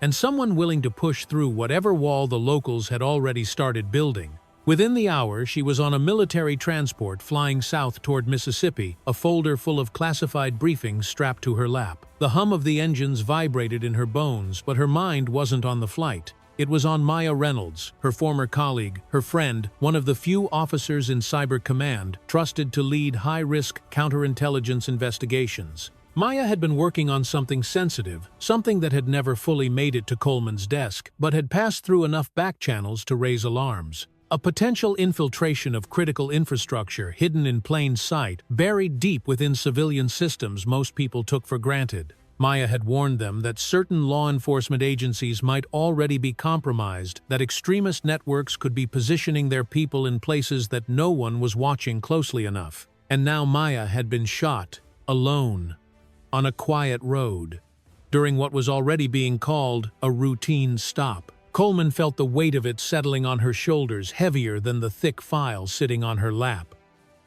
and someone willing to push through whatever wall the locals had already started building. Within the hour, she was on a military transport flying south toward Mississippi, a folder full of classified briefings strapped to her lap. The hum of the engines vibrated in her bones, but her mind wasn't on the flight. It was on Maya Reynolds, her former colleague, her friend, one of the few officers in Cyber Command trusted to lead high-risk counterintelligence investigations. Maya had been working on something sensitive, something that had never fully made it to Coleman's desk, but had passed through enough back channels to raise alarms. A potential infiltration of critical infrastructure hidden in plain sight, buried deep within civilian systems most people took for granted. Maya had warned them that certain law enforcement agencies might already be compromised, that extremist networks could be positioning their people in places that no one was watching closely enough. And now Maya had been shot, alone, on a quiet road, during what was already being called a routine stop. Coleman felt the weight of it settling on her shoulders, heavier than the thick file sitting on her lap.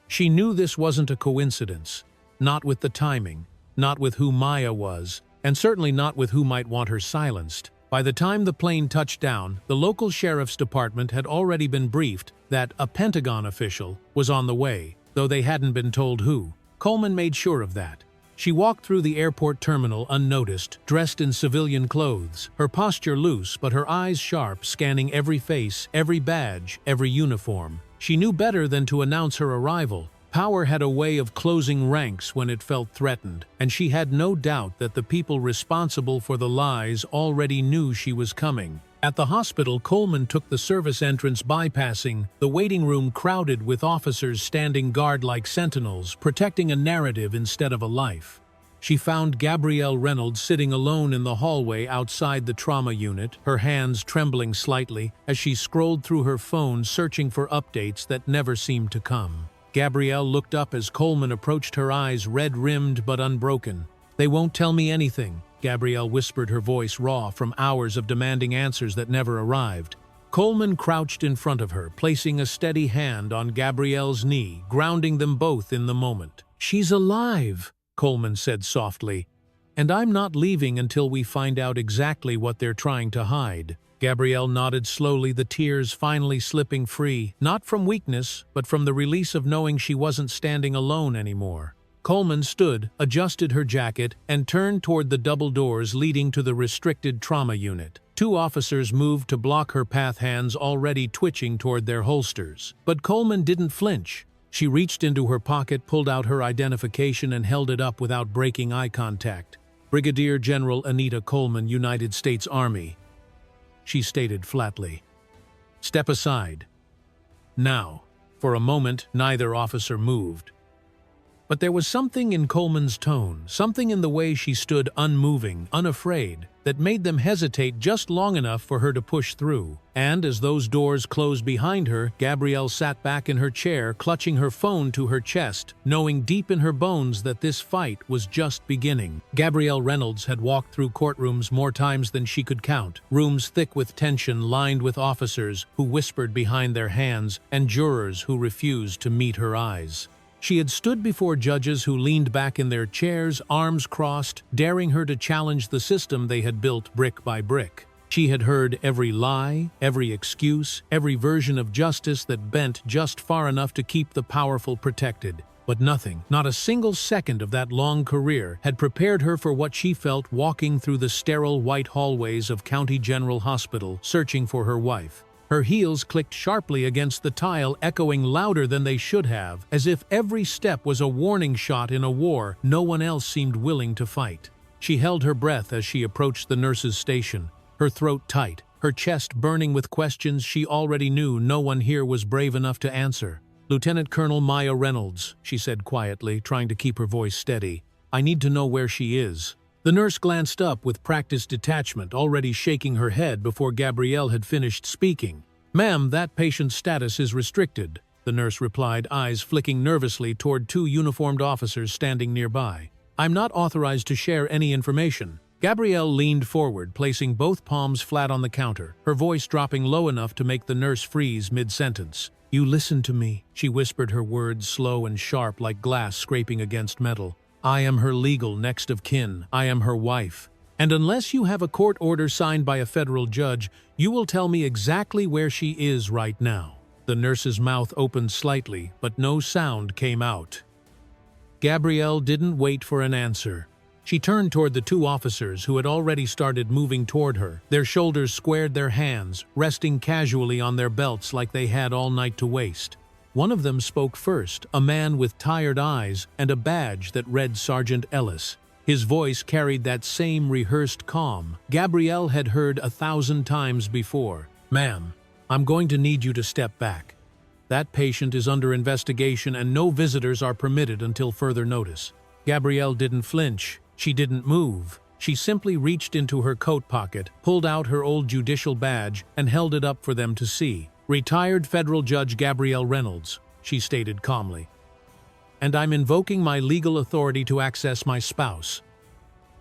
She knew this wasn't a coincidence, not with the timing, not with who Maya was, and certainly not with who might want her silenced. By the time the plane touched down, the local sheriff's department had already been briefed that a Pentagon official was on the way, though they hadn't been told who. Coleman made sure of that. She walked through the airport terminal unnoticed, dressed in civilian clothes, her posture loose but her eyes sharp, scanning every face, every badge, every uniform. She knew better than to announce her arrival. Power had a way of closing ranks when it felt threatened, and she had no doubt that the people responsible for the lies already knew she was coming. At the hospital, Coleman took the service entrance, bypassing the waiting room crowded with officers standing guard like sentinels, protecting a narrative instead of a life. She found Gabrielle Reynolds sitting alone in the hallway outside the trauma unit, her hands trembling slightly as she scrolled through her phone searching for updates that never seemed to come. Gabrielle looked up as Coleman approached, her eyes red-rimmed but unbroken. "They won't tell me anything," Gabrielle whispered, her voice raw from hours of demanding answers that never arrived. Coleman crouched in front of her, placing a steady hand on Gabrielle's knee, grounding them both in the moment. "She's alive," Coleman said softly, "and I'm not leaving until we find out exactly what they're trying to hide." Gabrielle nodded slowly, the tears finally slipping free, not from weakness, but from the release of knowing she wasn't standing alone anymore. Coleman stood, adjusted her jacket, and turned toward the double doors leading to the restricted trauma unit. Two officers moved to block her path, hands already twitching toward their holsters. But Coleman didn't flinch. She reached into her pocket, pulled out her identification, and held it up without breaking eye contact. "Brigadier General Anita Coleman, United States Army," she stated flatly. "Step aside. Now." For a moment, neither officer moved. But there was something in Coleman's tone, something in the way she stood unmoving, unafraid, that made them hesitate just long enough for her to push through. And as those doors closed behind her, Gabrielle sat back in her chair, clutching her phone to her chest, knowing deep in her bones that this fight was just beginning. Gabrielle Reynolds had walked through courtrooms more times than she could count, rooms thick with tension, lined with officers who whispered behind their hands, and jurors who refused to meet her eyes. She had stood before judges who leaned back in their chairs, arms crossed, daring her to challenge the system they had built brick by brick. She had heard every lie, every excuse, every version of justice that bent just far enough to keep the powerful protected. But nothing, not a single second of that long career, had prepared her for what she felt walking through the sterile white hallways of County General Hospital, searching for her wife. Her heels clicked sharply against the tile, echoing louder than they should have, as if every step was a warning shot in a war no one else seemed willing to fight. She held her breath as she approached the nurse's station, her throat tight, her chest burning with questions she already knew no one here was brave enough to answer. "Lieutenant Colonel Maya Reynolds," she said quietly, trying to keep her voice steady. "I need to know where she is." The nurse glanced up with practiced detachment, already shaking her head before Gabrielle had finished speaking. "Ma'am, that patient's status is restricted," the nurse replied, eyes flicking nervously toward two uniformed officers standing nearby. "I'm not authorized to share any information." Gabrielle leaned forward, placing both palms flat on the counter, her voice dropping low enough to make the nurse freeze mid-sentence. "You listen to me," she whispered, her words slow and sharp like glass scraping against metal. "I am her legal next of kin. I am her wife. And unless you have a court order signed by a federal judge, you will tell me exactly where she is right now." The nurse's mouth opened slightly, but no sound came out. Gabrielle didn't wait for an answer. She turned toward the two officers who had already started moving toward her, their shoulders squared, their hands resting casually on their belts like they had all night to waste. One of them spoke first, a man with tired eyes and a badge that read Sergeant Ellis. His voice carried that same rehearsed calm Gabrielle had heard 1,000 times before. "Ma'am, I'm going to need you to step back. That patient is under investigation and no visitors are permitted until further notice." Gabrielle didn't flinch. She didn't move. She simply reached into her coat pocket, pulled out her old judicial badge, and held it up for them to see. "Retired Federal Judge Gabrielle Reynolds," she stated calmly. "And I'm invoking my legal authority to access my spouse.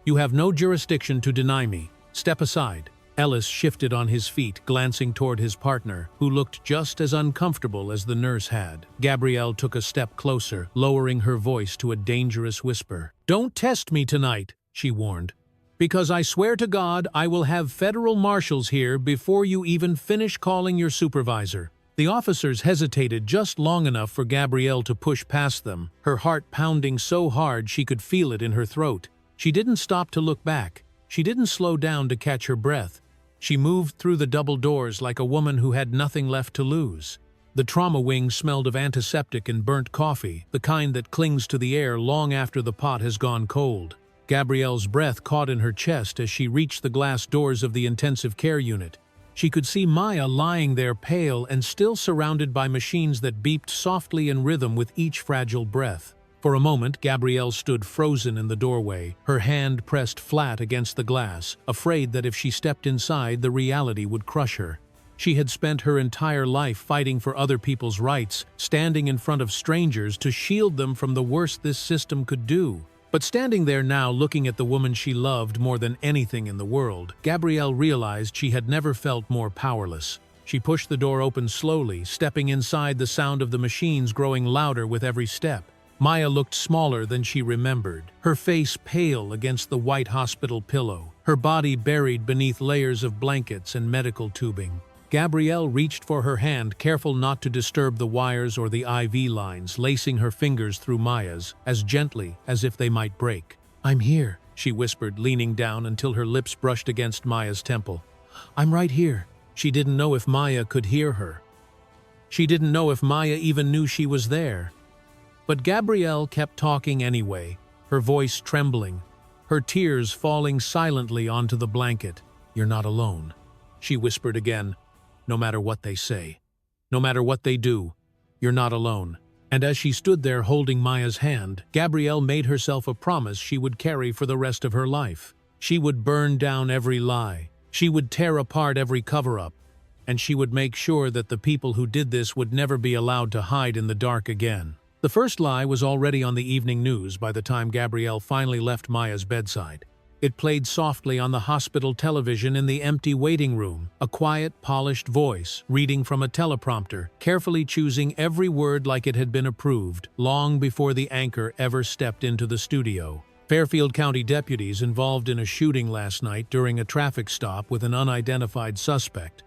You have no jurisdiction to deny me. Step aside." Ellis shifted on his feet, glancing toward his partner, who looked just as uncomfortable as the nurse had. Gabrielle took a step closer, lowering her voice to a dangerous whisper. "Don't test me tonight," she warned. "Because I swear to God I will have federal marshals here before you even finish calling your supervisor." The officers hesitated just long enough for Gabrielle to push past them, her heart pounding so hard she could feel it in her throat. She didn't stop to look back. She didn't slow down to catch her breath. She moved through the double doors like a woman who had nothing left to lose. The trauma wing smelled of antiseptic and burnt coffee, the kind that clings to the air long after the pot has gone cold. Gabrielle's breath caught in her chest as she reached the glass doors of the intensive care unit. She could see Maya lying there, pale and still surrounded by machines that beeped softly in rhythm with each fragile breath. For a moment, Gabrielle stood frozen in the doorway, her hand pressed flat against the glass, afraid that if she stepped inside, the reality would crush her. She had spent her entire life fighting for other people's rights, standing in front of strangers to shield them from the worst this system could do. But standing there now, looking at the woman she loved more than anything in the world, Gabrielle realized she had never felt more powerless. She pushed the door open slowly, stepping inside, the sound of the machines growing louder with every step. Maya looked smaller than she remembered, her face pale against the white hospital pillow. her body buried beneath layers of blankets and medical tubing. Gabrielle reached for her hand, careful not to disturb the wires or the IV lines, lacing her fingers through Maya's, as gently as if they might break. "I'm here," she whispered, leaning down until her lips brushed against Maya's temple. "I'm right here." She didn't know if Maya could hear her. She didn't know if Maya even knew she was there. But Gabrielle kept talking anyway, her voice trembling, her tears falling silently onto the blanket. "You're not alone," she whispered again. "No matter what they say, no matter what they do, you're not alone." And as she stood there holding Maya's hand, Gabrielle made herself a promise she would carry for the rest of her life. She would burn down every lie. She would tear apart every cover-up. And she would make sure that the people who did this would never be allowed to hide in the dark again. The first lie was already on the evening news by the time Gabrielle finally left Maya's bedside. It played softly on the hospital television in the empty waiting room, a quiet, polished voice, reading from a teleprompter, carefully choosing every word like it had been approved, long before the anchor ever stepped into the studio. Fairfield County deputies involved in a shooting last night during a traffic stop with an unidentified suspect.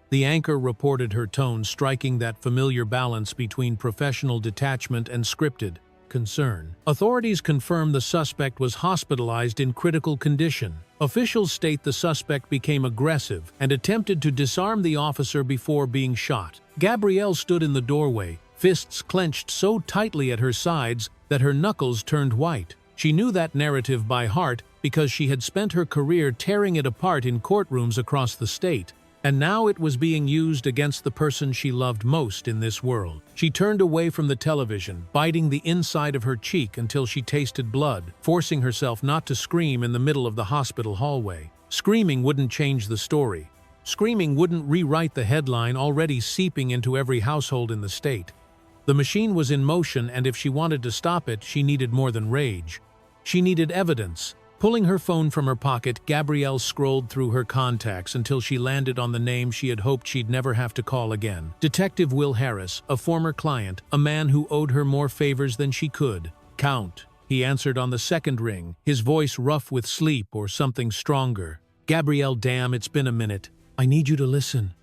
The anchor reported, her tone striking that familiar balance between professional detachment and scripted concern. Authorities confirm the suspect was hospitalized in critical condition. Officials state the suspect became aggressive and attempted to disarm the officer before being shot. Gabrielle stood in the doorway, fists clenched so tightly at her sides that her knuckles turned white. She knew that narrative by heart because she had spent her career tearing it apart in courtrooms across the state. And now it was being used against the person she loved most in this world. She turned away from the television, biting the inside of her cheek until she tasted blood, forcing herself not to scream in the middle of the hospital hallway. Screaming wouldn't change the story. Screaming wouldn't rewrite the headline already seeping into every household in the state. The machine was in motion, and if she wanted to stop it, she needed more than rage. She needed evidence. Pulling her phone from her pocket, Gabrielle scrolled through her contacts until she landed on the name she had hoped she'd never have to call again. Detective Will Harris, a former client, a man who owed her more favors than she could count. He answered on the second ring, his voice rough with sleep or something stronger. "Gabrielle, damn, it's been a minute. I need you to listen,"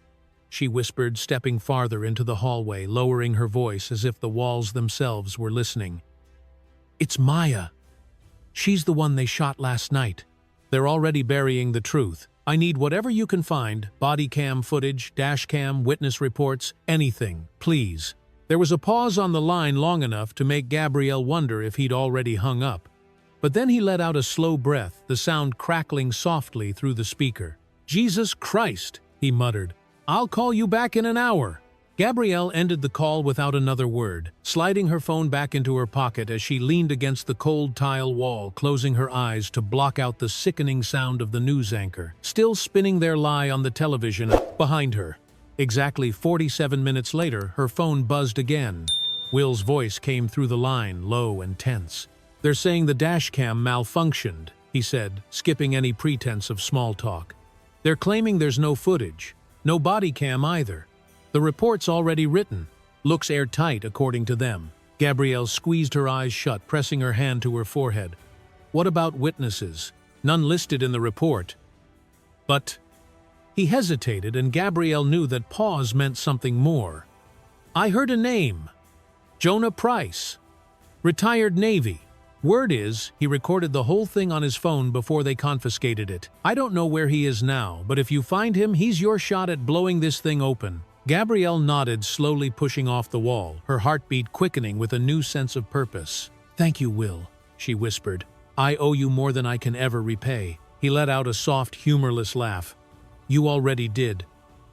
she whispered, stepping farther into the hallway, lowering her voice as if the walls themselves were listening. "It's Maya. She's the one they shot last night. They're already burying the truth. I need whatever you can find, body cam footage, dash cam, witness reports, anything, please." There was a pause on the line long enough to make Gabrielle wonder if he'd already hung up. But then he let out a slow breath, the sound crackling softly through the speaker. "Jesus Christ," he muttered. "I'll call you back in an hour." Gabrielle ended the call without another word, sliding her phone back into her pocket as she leaned against the cold tile wall, closing her eyes to block out the sickening sound of the news anchor, still spinning their lie on the television behind her. Exactly 47 minutes later, her phone buzzed again. Will's voice came through the line, low and tense. "They're saying the dashcam malfunctioned," he said, skipping any pretense of small talk. "They're claiming there's no footage, no body cam either. The report's already written. Looks airtight, according to them." Gabrielle squeezed her eyes shut, pressing her hand to her forehead. "What about witnesses? None listed in the report." "But—" He hesitated, and Gabrielle knew that pause meant something more. "I heard a name. Jonah Price. Retired Navy. Word is, he recorded the whole thing on his phone before they confiscated it. I don't know where he is now, but if you find him, he's your shot at blowing this thing open." Gabrielle nodded, slowly pushing off the wall, her heartbeat quickening with a new sense of purpose. "Thank you, Will," she whispered. "I owe you more than I can ever repay." He let out a soft, humorless laugh. "You already did.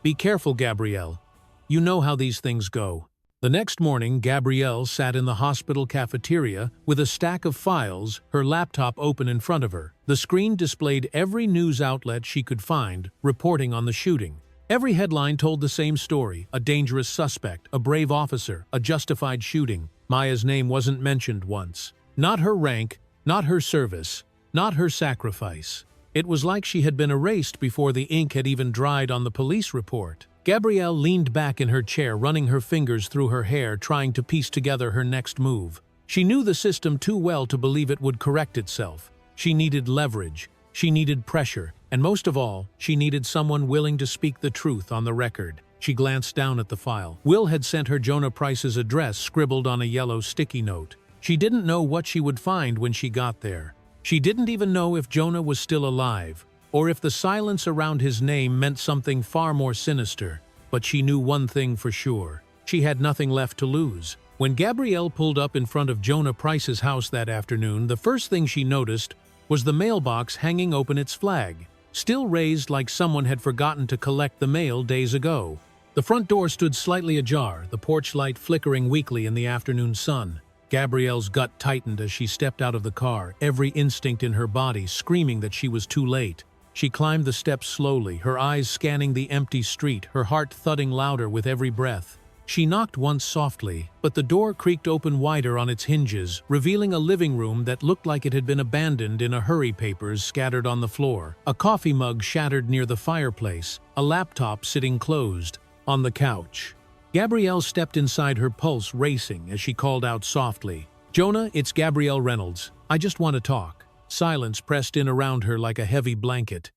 Be careful, Gabrielle. You know how these things go." The next morning, Gabrielle sat in the hospital cafeteria with a stack of files, her laptop open in front of her. The screen displayed every news outlet she could find, reporting on the shooting. Every headline told the same story: a dangerous suspect, a brave officer, a justified shooting. Maya's name wasn't mentioned once. Not her rank, not her service, not her sacrifice. It was like she had been erased before the ink had even dried on the police report. Gabrielle leaned back in her chair, running her fingers through her hair, trying to piece together her next move. She knew the system too well to believe it would correct itself. She needed leverage. She needed pressure, and most of all, she needed someone willing to speak the truth on the record. She glanced down at the file. Will had sent her Jonah Price's address scribbled on a yellow sticky note. She didn't know what she would find when she got there. She didn't even know if Jonah was still alive, or if the silence around his name meant something far more sinister. But she knew one thing for sure. She had nothing left to lose. When Gabrielle pulled up in front of Jonah Price's house that afternoon, the first thing she noticed was the mailbox hanging open, its flag still raised like someone had forgotten to collect the mail days ago. The front door stood slightly ajar, the porch light flickering weakly in the afternoon sun. Gabrielle's gut tightened as she stepped out of the car, every instinct in her body screaming that she was too late. She climbed the steps slowly, her eyes scanning the empty street, her heart thudding louder with every breath. She knocked once softly, but the door creaked open wider on its hinges, revealing a living room that looked like it had been abandoned in a hurry, papers scattered on the floor, a coffee mug shattered near the fireplace, a laptop sitting closed on the couch. Gabrielle stepped inside, her pulse racing as she called out softly, "Jonah, it's Gabrielle Reynolds. I just want to talk." Silence pressed in around her like a heavy blanket.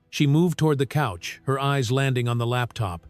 She moved toward the couch, her eyes landing on the laptop.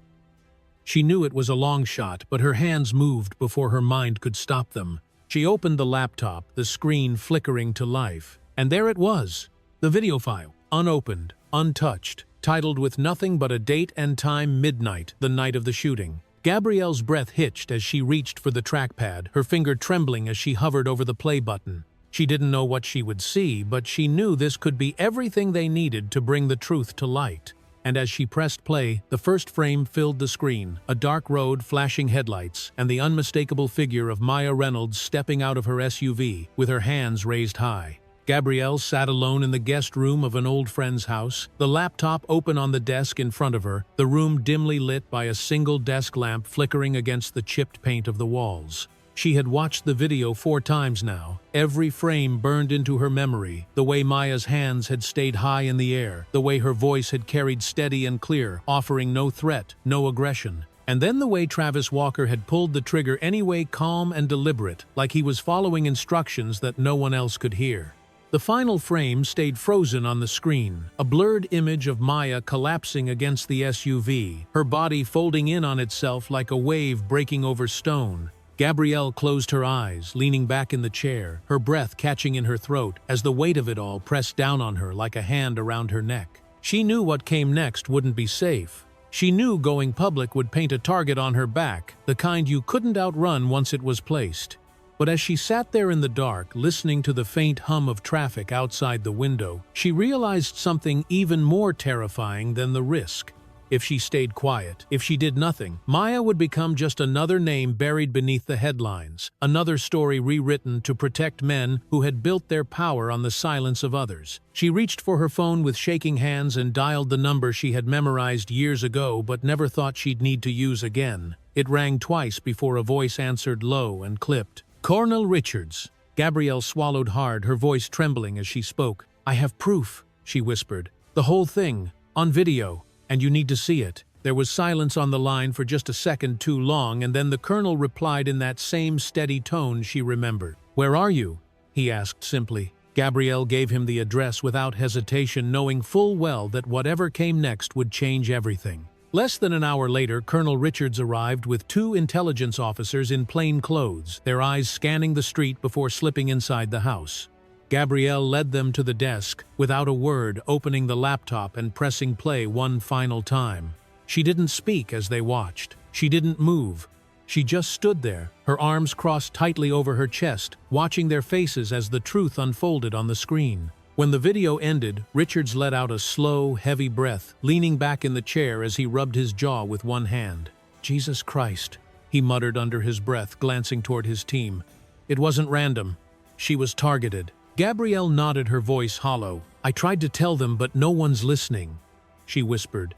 She knew it was a long shot, but her hands moved before her mind could stop them. She opened the laptop, the screen flickering to life. And there it was, the video file, unopened, untouched, titled with nothing but a date and time: midnight, the night of the shooting. Gabrielle's breath hitched as she reached for the trackpad, her finger trembling as she hovered over the play button. She didn't know what she would see, but she knew this could be everything they needed to bring the truth to light. And as she pressed play, the first frame filled the screen, a dark road, flashing headlights, and the unmistakable figure of Maya Reynolds stepping out of her SUV, with her hands raised high. Gabrielle sat alone in the guest room of an old friend's house, the laptop open on the desk in front of her, the room dimly lit by a single desk lamp flickering against the chipped paint of the walls. She had watched the video 4 times now. Every frame burned into her memory, the way Maya's hands had stayed high in the air, the way her voice had carried steady and clear, offering no threat, no aggression. And then the way Travis Walker had pulled the trigger anyway, calm and deliberate, like he was following instructions that no one else could hear. The final frame stayed frozen on the screen, a blurred image of Maya collapsing against the SUV, her body folding in on itself like a wave breaking over stone. Gabrielle closed her eyes, leaning back in the chair, her breath catching in her throat as the weight of it all pressed down on her like a hand around her neck. She knew what came next wouldn't be safe. She knew going public would paint a target on her back, the kind you couldn't outrun once it was placed. But as she sat there in the dark, listening to the faint hum of traffic outside the window, she realized something even more terrifying than the risk. If she stayed quiet, if she did nothing, Maya would become just another name buried beneath the headlines, another story rewritten to protect men who had built their power on the silence of others. She reached for her phone with shaking hands and dialed the number she had memorized years ago but never thought she'd need to use again. It rang twice before a voice answered, low and clipped. "Colonel Richards." Gabrielle swallowed hard, her voice trembling as she spoke. "I have proof," she whispered. "The whole thing, on video. And you need to see it." There was silence on the line for just a second too long, and then the colonel replied in that same steady tone she remembered. "Where are you?" he asked simply. Gabrielle gave him the address without hesitation, knowing full well that whatever came next would change everything. Less than an hour later, Colonel Richards arrived with 2 intelligence officers in plain clothes, their eyes scanning the street before slipping inside the house. Gabrielle led them to the desk, without a word, opening the laptop and pressing play one final time. She didn't speak as they watched. She didn't move. She just stood there, her arms crossed tightly over her chest, watching their faces as the truth unfolded on the screen. When the video ended, Richards let out a slow, heavy breath, leaning back in the chair as he rubbed his jaw with one hand. "Jesus Christ," he muttered under his breath, glancing toward his team. "It wasn't random. She was targeted." Gabrielle nodded, her voice hollow. "I tried to tell them, but no one's listening," she whispered.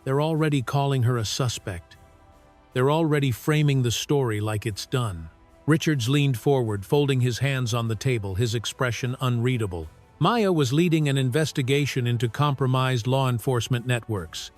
"They're already calling her a suspect. They're already framing the story like it's done." Richards leaned forward, folding his hands on the table, his expression unreadable. Maya was leading an investigation into compromised law enforcement networks.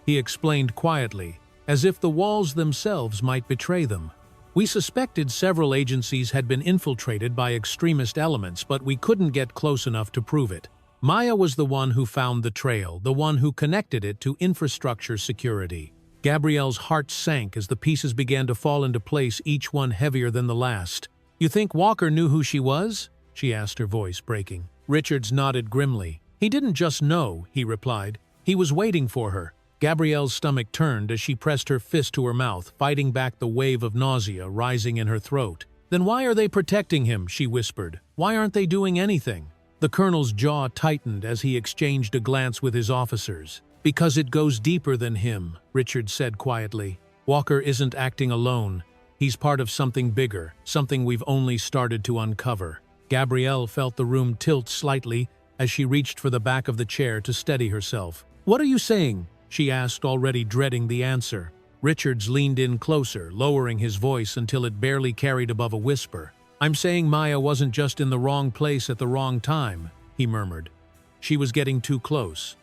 He explained quietly, as if the walls themselves might betray them. "We suspected several agencies had been infiltrated by extremist elements, but we couldn't get close enough to prove it." Maya was the one who found the trail, the one who connected it to infrastructure security. Gabrielle's heart sank as the pieces began to fall into place, each one heavier than the last. "You think Walker knew who she was?" she asked, her voice breaking. Richards nodded grimly. "He didn't just know," he replied. "He was waiting for her." Gabrielle's stomach turned as she pressed her fist to her mouth, fighting back the wave of nausea rising in her throat. "Then why are they protecting him?" she whispered. "Why aren't they doing anything?" The colonel's jaw tightened as he exchanged a glance with his officers. "Because it goes deeper than him," Richards said quietly. "Walker isn't acting alone. He's part of something bigger, something we've only started to uncover." Gabrielle felt the room tilt slightly as she reached for the back of the chair to steady herself. "What are you saying?" she asked, already dreading the answer. Richards leaned in closer, lowering his voice until it barely carried above a whisper. "I'm saying Maya wasn't just in the wrong place at the wrong time," he murmured. "She was getting too close,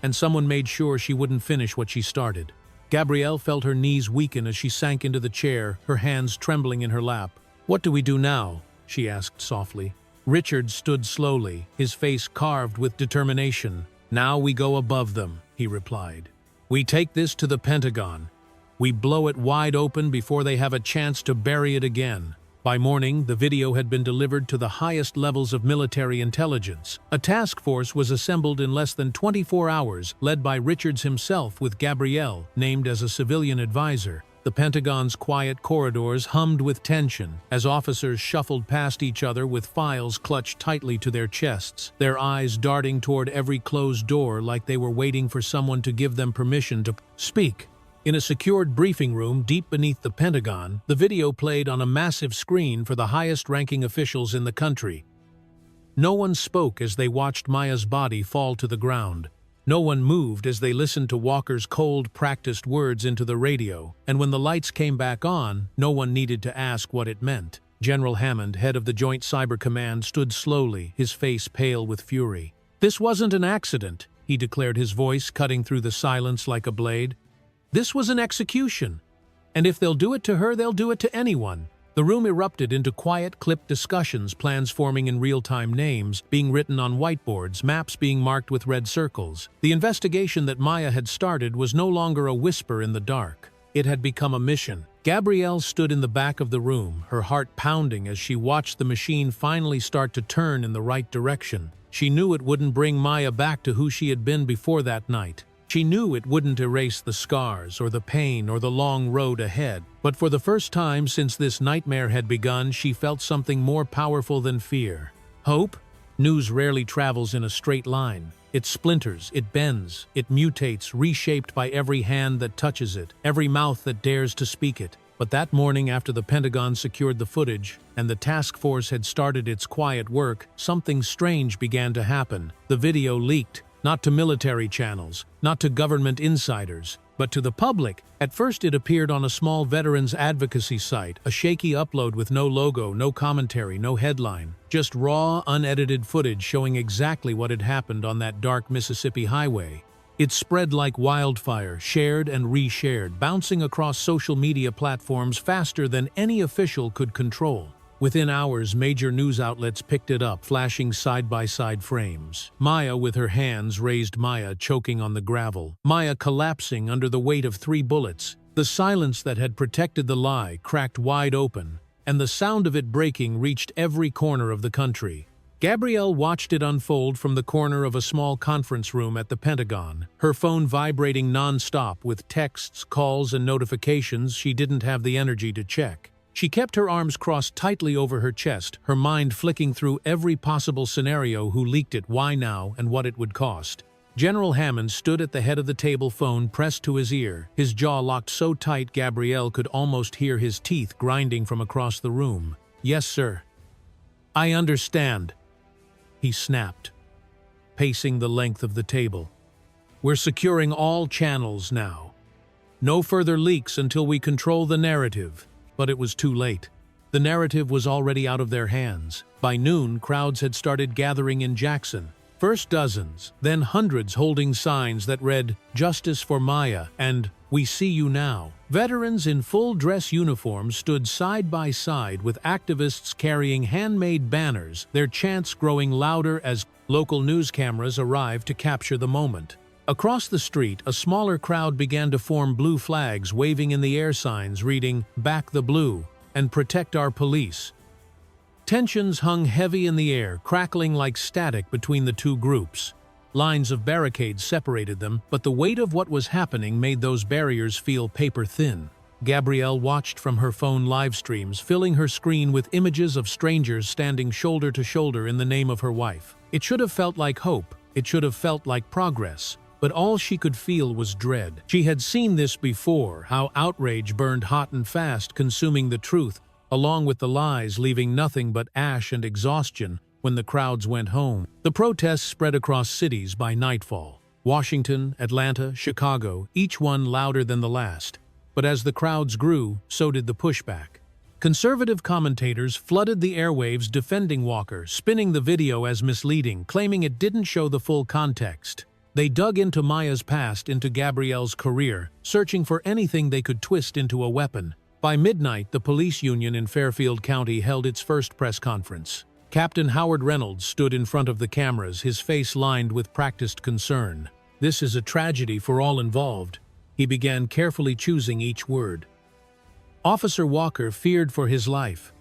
and someone made sure she wouldn't finish what she started." Gabrielle felt her knees weaken as she sank into the chair, her hands trembling in her lap. "What do we do now?" she asked softly. Richard stood slowly, his face carved with determination. "Now we go above them," he replied. "We take this to the Pentagon. We blow it wide open before they have a chance to bury it again." By morning, the video had been delivered to the highest levels of military intelligence. A task force was assembled in less than 24 hours, led by Richards himself with Gabrielle, named as a civilian advisor. The Pentagon's quiet corridors hummed with tension as officers shuffled past each other with files clutched tightly to their chests, their eyes darting toward every closed door like they were waiting for someone to give them permission to speak. In a secured briefing room deep beneath the Pentagon, the video played on a massive screen for the highest-ranking officials in the country. No one spoke as they watched Maya's body fall to the ground. No one moved as they listened to Walker's cold, practiced words into the radio, and when the lights came back on, no one needed to ask what it meant. General Hammond, head of the Joint Cyber Command, stood slowly, his face pale with fury. "This wasn't an accident," he declared, his voice cutting through the silence like a blade. "This was an execution. And if they'll do it to her, they'll do it to anyone." The room erupted into quiet, clipped discussions, plans forming in real-time, names being written on whiteboards, maps being marked with red circles. The investigation that Maya had started was no longer a whisper in the dark. It had become a mission. Gabrielle stood in the back of the room, her heart pounding as she watched the machine finally start to turn in the right direction. She knew it wouldn't bring Maya back to who she had been before that night. She knew it wouldn't erase the scars or the pain or the long road ahead. But for the first time since this nightmare had begun, she felt something more powerful than fear. Hope? News rarely travels in a straight line. It splinters, it bends, it mutates, reshaped by every hand that touches it, every mouth that dares to speak it. But that morning, after the Pentagon secured the footage and the task force had started its quiet work, something strange began to happen. The video leaked. Not to military channels, not to government insiders, but to the public. At first it appeared on a small veterans advocacy site, a shaky upload with no logo, no commentary, no headline. Just raw, unedited footage showing exactly what had happened on that dark Mississippi highway. It spread like wildfire, shared and reshared, bouncing across social media platforms faster than any official could control. Within hours, major news outlets picked it up, flashing side-by-side frames. Maya with her hands raised, Maya choking on the gravel, Maya collapsing under the weight of 3 bullets. The silence that had protected the lie cracked wide open, and the sound of it breaking reached every corner of the country. Gabrielle watched it unfold from the corner of a small conference room at the Pentagon, her phone vibrating non-stop with texts, calls, and notifications she didn't have the energy to check. She kept her arms crossed tightly over her chest, her mind flicking through every possible scenario: who leaked it, why now, and what it would cost. General Hammond stood at the head of the table, phone pressed to his ear, his jaw locked so tight Gabrielle could almost hear his teeth grinding from across the room. "Yes, sir. I understand," he snapped, pacing the length of the table. "We're securing all channels now. No further leaks until we control the narrative." But it was too late. The narrative was already out of their hands. By noon, crowds had started gathering in Jackson. First dozens, then hundreds holding signs that read, "Justice for Maya" and "We see you now." Veterans in full dress uniforms stood side by side with activists carrying handmade banners, their chants growing louder as local news cameras arrived to capture the moment. Across the street, a smaller crowd began to form blue flags, waving in the air signs reading, "Back the Blue" and "Protect our police." Tensions hung heavy in the air, crackling like static between the two groups. Lines of barricades separated them, but the weight of what was happening made those barriers feel paper-thin. Gabrielle watched from her phone live streams, filling her screen with images of strangers standing shoulder to shoulder in the name of her wife. It should have felt like hope. It should have felt like progress. But all she could feel was dread. She had seen this before, how outrage burned hot and fast, consuming the truth, along with the lies, leaving nothing but ash and exhaustion when the crowds went home. The protests spread across cities by nightfall. Washington, Atlanta, Chicago, each one louder than the last. But as the crowds grew, so did the pushback. Conservative commentators flooded the airwaves defending Walker, spinning the video as misleading, claiming it didn't show the full context. They dug into Maya's past, into Gabrielle's career, searching for anything they could twist into a weapon. By midnight, the police union in Fairfield County held its first press conference. Captain Howard Reynolds stood in front of the cameras, his face lined with practiced concern. "This is a tragedy for all involved," he began, carefully choosing each word. Officer Walker feared for his life.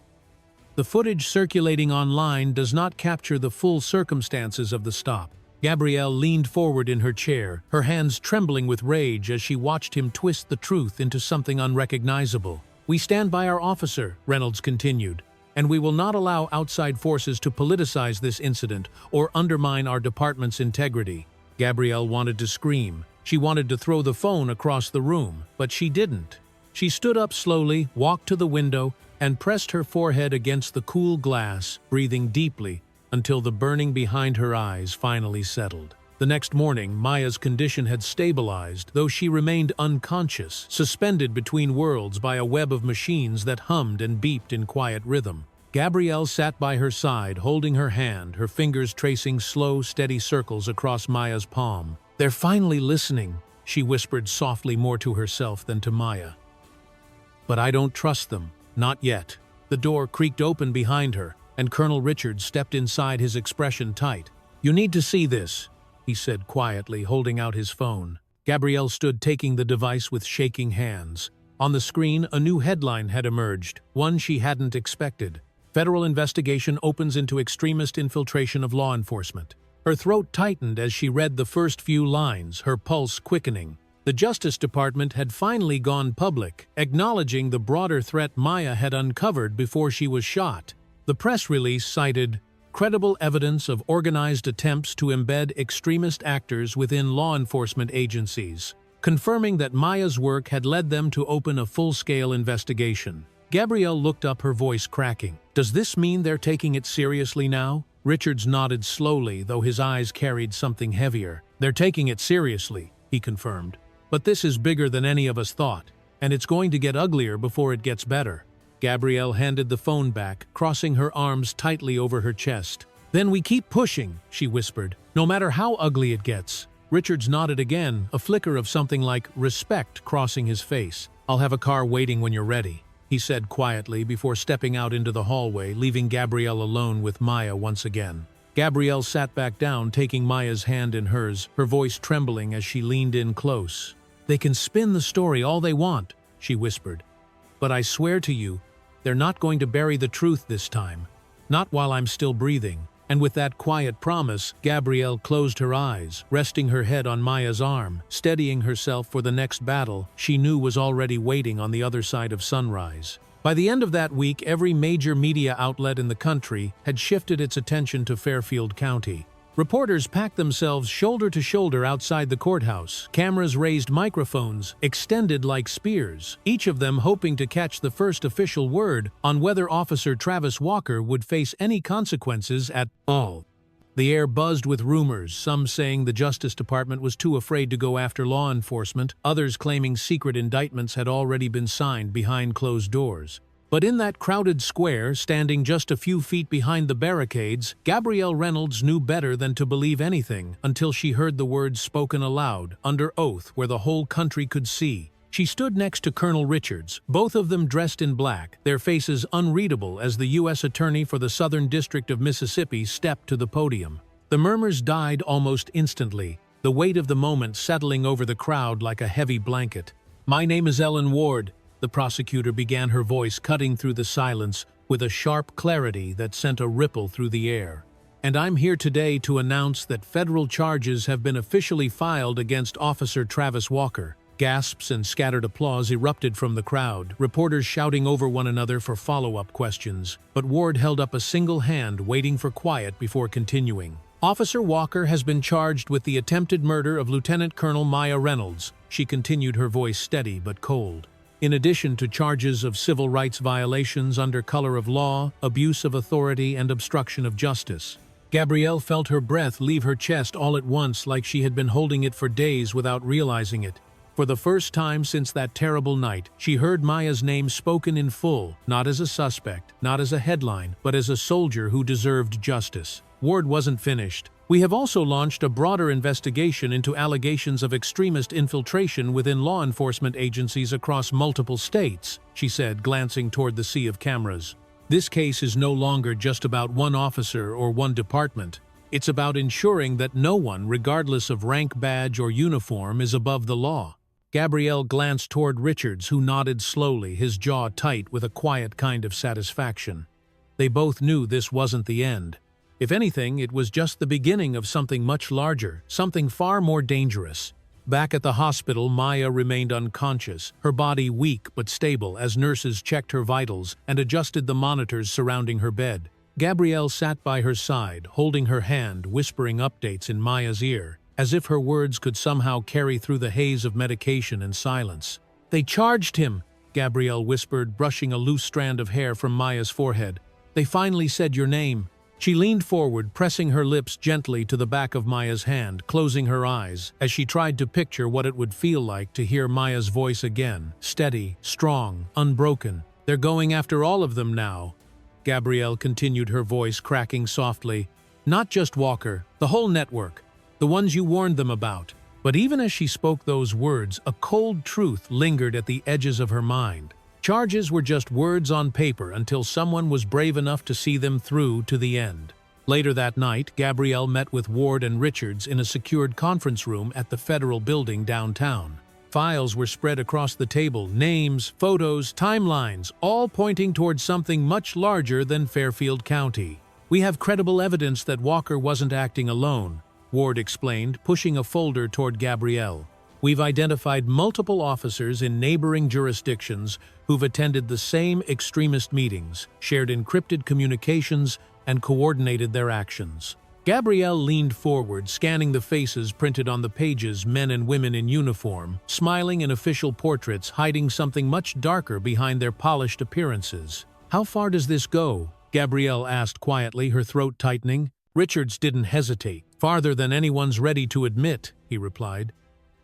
The footage circulating online does not capture the full circumstances of the stop. Gabrielle leaned forward in her chair, her hands trembling with rage as she watched him twist the truth into something unrecognizable. "We stand by our officer," Reynolds continued, "and we will not allow outside forces to politicize this incident or undermine our department's integrity." Gabrielle wanted to scream. She wanted to throw the phone across the room, but she didn't. She stood up slowly, walked to the window, and pressed her forehead against the cool glass, breathing deeply, until the burning behind her eyes finally settled. The next morning, Maya's condition had stabilized, though she remained unconscious, suspended between worlds by a web of machines that hummed and beeped in quiet rhythm. Gabrielle sat by her side, holding her hand, her fingers tracing slow, steady circles across Maya's palm. "They're finally listening," she whispered softly, more to herself than to Maya. "But I don't trust them. Not yet." The door creaked open behind her, and Colonel Richards stepped inside, his expression tight. "You need to see this," he said quietly, holding out his phone. Gabrielle stood taking the device with shaking hands. On the screen, a new headline had emerged, one she hadn't expected. "Federal investigation opens into extremist infiltration of law enforcement." Her throat tightened as she read the first few lines, her pulse quickening. The Justice Department had finally gone public, acknowledging the broader threat Maya had uncovered before she was shot. The press release cited credible evidence of organized attempts to embed extremist actors within law enforcement agencies, confirming that Maya's work had led them to open a full-scale investigation. Gabrielle looked up, her voice cracking. "Does this mean they're taking it seriously now?" Richards nodded slowly, though his eyes carried something heavier. "They're taking it seriously," he confirmed. "But this is bigger than any of us thought, and it's going to get uglier before it gets better." Gabrielle handed the phone back, crossing her arms tightly over her chest. "Then we keep pushing," she whispered, "no matter how ugly it gets." Richards nodded again, a flicker of something like respect crossing his face. "I'll have a car waiting when you're ready," he said quietly before stepping out into the hallway, leaving Gabrielle alone with Maya once again. Gabrielle sat back down, taking Maya's hand in hers, her voice trembling as she leaned in close. "They can spin the story all they want," she whispered. "But I swear to you, they're not going to bury the truth this time. Not while I'm still breathing." And with that quiet promise, Gabrielle closed her eyes, resting her head on Maya's arm, steadying herself for the next battle she knew was already waiting on the other side of sunrise. By the end of that week, every major media outlet in the country had shifted its attention to Fairfield County. Reporters packed themselves shoulder to shoulder outside the courthouse, cameras raised, microphones extended like spears, each of them hoping to catch the first official word on whether Officer Travis Walker would face any consequences at all. The air buzzed with rumors, some saying the Justice Department was too afraid to go after law enforcement, others claiming secret indictments had already been signed behind closed doors. But in that crowded square, standing just a few feet behind the barricades, Gabrielle Reynolds knew better than to believe anything until she heard the words spoken aloud, under oath, where the whole country could see. She stood next to Colonel Richards, both of them dressed in black, their faces unreadable as the U.S. Attorney for the Southern District of Mississippi stepped to the podium. The murmurs died almost instantly, the weight of the moment settling over the crowd like a heavy blanket. "My name is Ellen Ward," the prosecutor began, her voice cutting through the silence with a sharp clarity that sent a ripple through the air. "And I'm here today to announce that federal charges have been officially filed against Officer Travis Walker." Gasps and scattered applause erupted from the crowd, reporters shouting over one another for follow-up questions. But Ward held up a single hand, waiting for quiet before continuing. "Officer Walker has been charged with the attempted murder of Lieutenant Colonel Maya Reynolds," she continued, her voice steady but cold. "In addition to charges of civil rights violations under color of law, abuse of authority, and obstruction of justice." Gabrielle felt her breath leave her chest all at once, like she had been holding it for days without realizing it. For the first time since that terrible night, she heard Maya's name spoken in full, not as a suspect, not as a headline, but as a soldier who deserved justice. Ward wasn't finished. "We have also launched a broader investigation into allegations of extremist infiltration within law enforcement agencies across multiple states," she said, glancing toward the sea of cameras. "This case is no longer just about one officer or one department. It's about ensuring that no one, regardless of rank, badge, or uniform, is above the law." Gabrielle glanced toward Richards, who nodded slowly, his jaw tight with a quiet kind of satisfaction. They both knew this wasn't the end. If anything, it was just the beginning of something much larger, something far more dangerous. Back at the hospital, Maya remained unconscious, her body weak but stable as nurses checked her vitals and adjusted the monitors surrounding her bed. Gabrielle sat by her side, holding her hand, whispering updates in Maya's ear, as if her words could somehow carry through the haze of medication and silence. "They charged him," Gabrielle whispered, brushing a loose strand of hair from Maya's forehead. "They finally said your name." She leaned forward, pressing her lips gently to the back of Maya's hand, closing her eyes, as she tried to picture what it would feel like to hear Maya's voice again, steady, strong, unbroken. "They're going after all of them now," Gabrielle continued, her voice cracking softly. "Not just Walker, the whole network. The ones you warned them about." But even as she spoke those words, a cold truth lingered at the edges of her mind. Charges were just words on paper until someone was brave enough to see them through to the end. Later that night, Gabrielle met with Ward and Richards in a secured conference room at the federal building downtown. Files were spread across the table, names, photos, timelines, all pointing towards something much larger than Fairfield County. "We have credible evidence that Walker wasn't acting alone," Ward explained, pushing a folder toward Gabrielle. "We've identified multiple officers in neighboring jurisdictions who've attended the same extremist meetings, shared encrypted communications, and coordinated their actions." Gabrielle leaned forward, scanning the faces printed on the pages, men and women in uniform, smiling in official portraits, hiding something much darker behind their polished appearances. "How far does this go?" Gabrielle asked quietly, her throat tightening. Richards didn't hesitate. "Farther than anyone's ready to admit," he replied.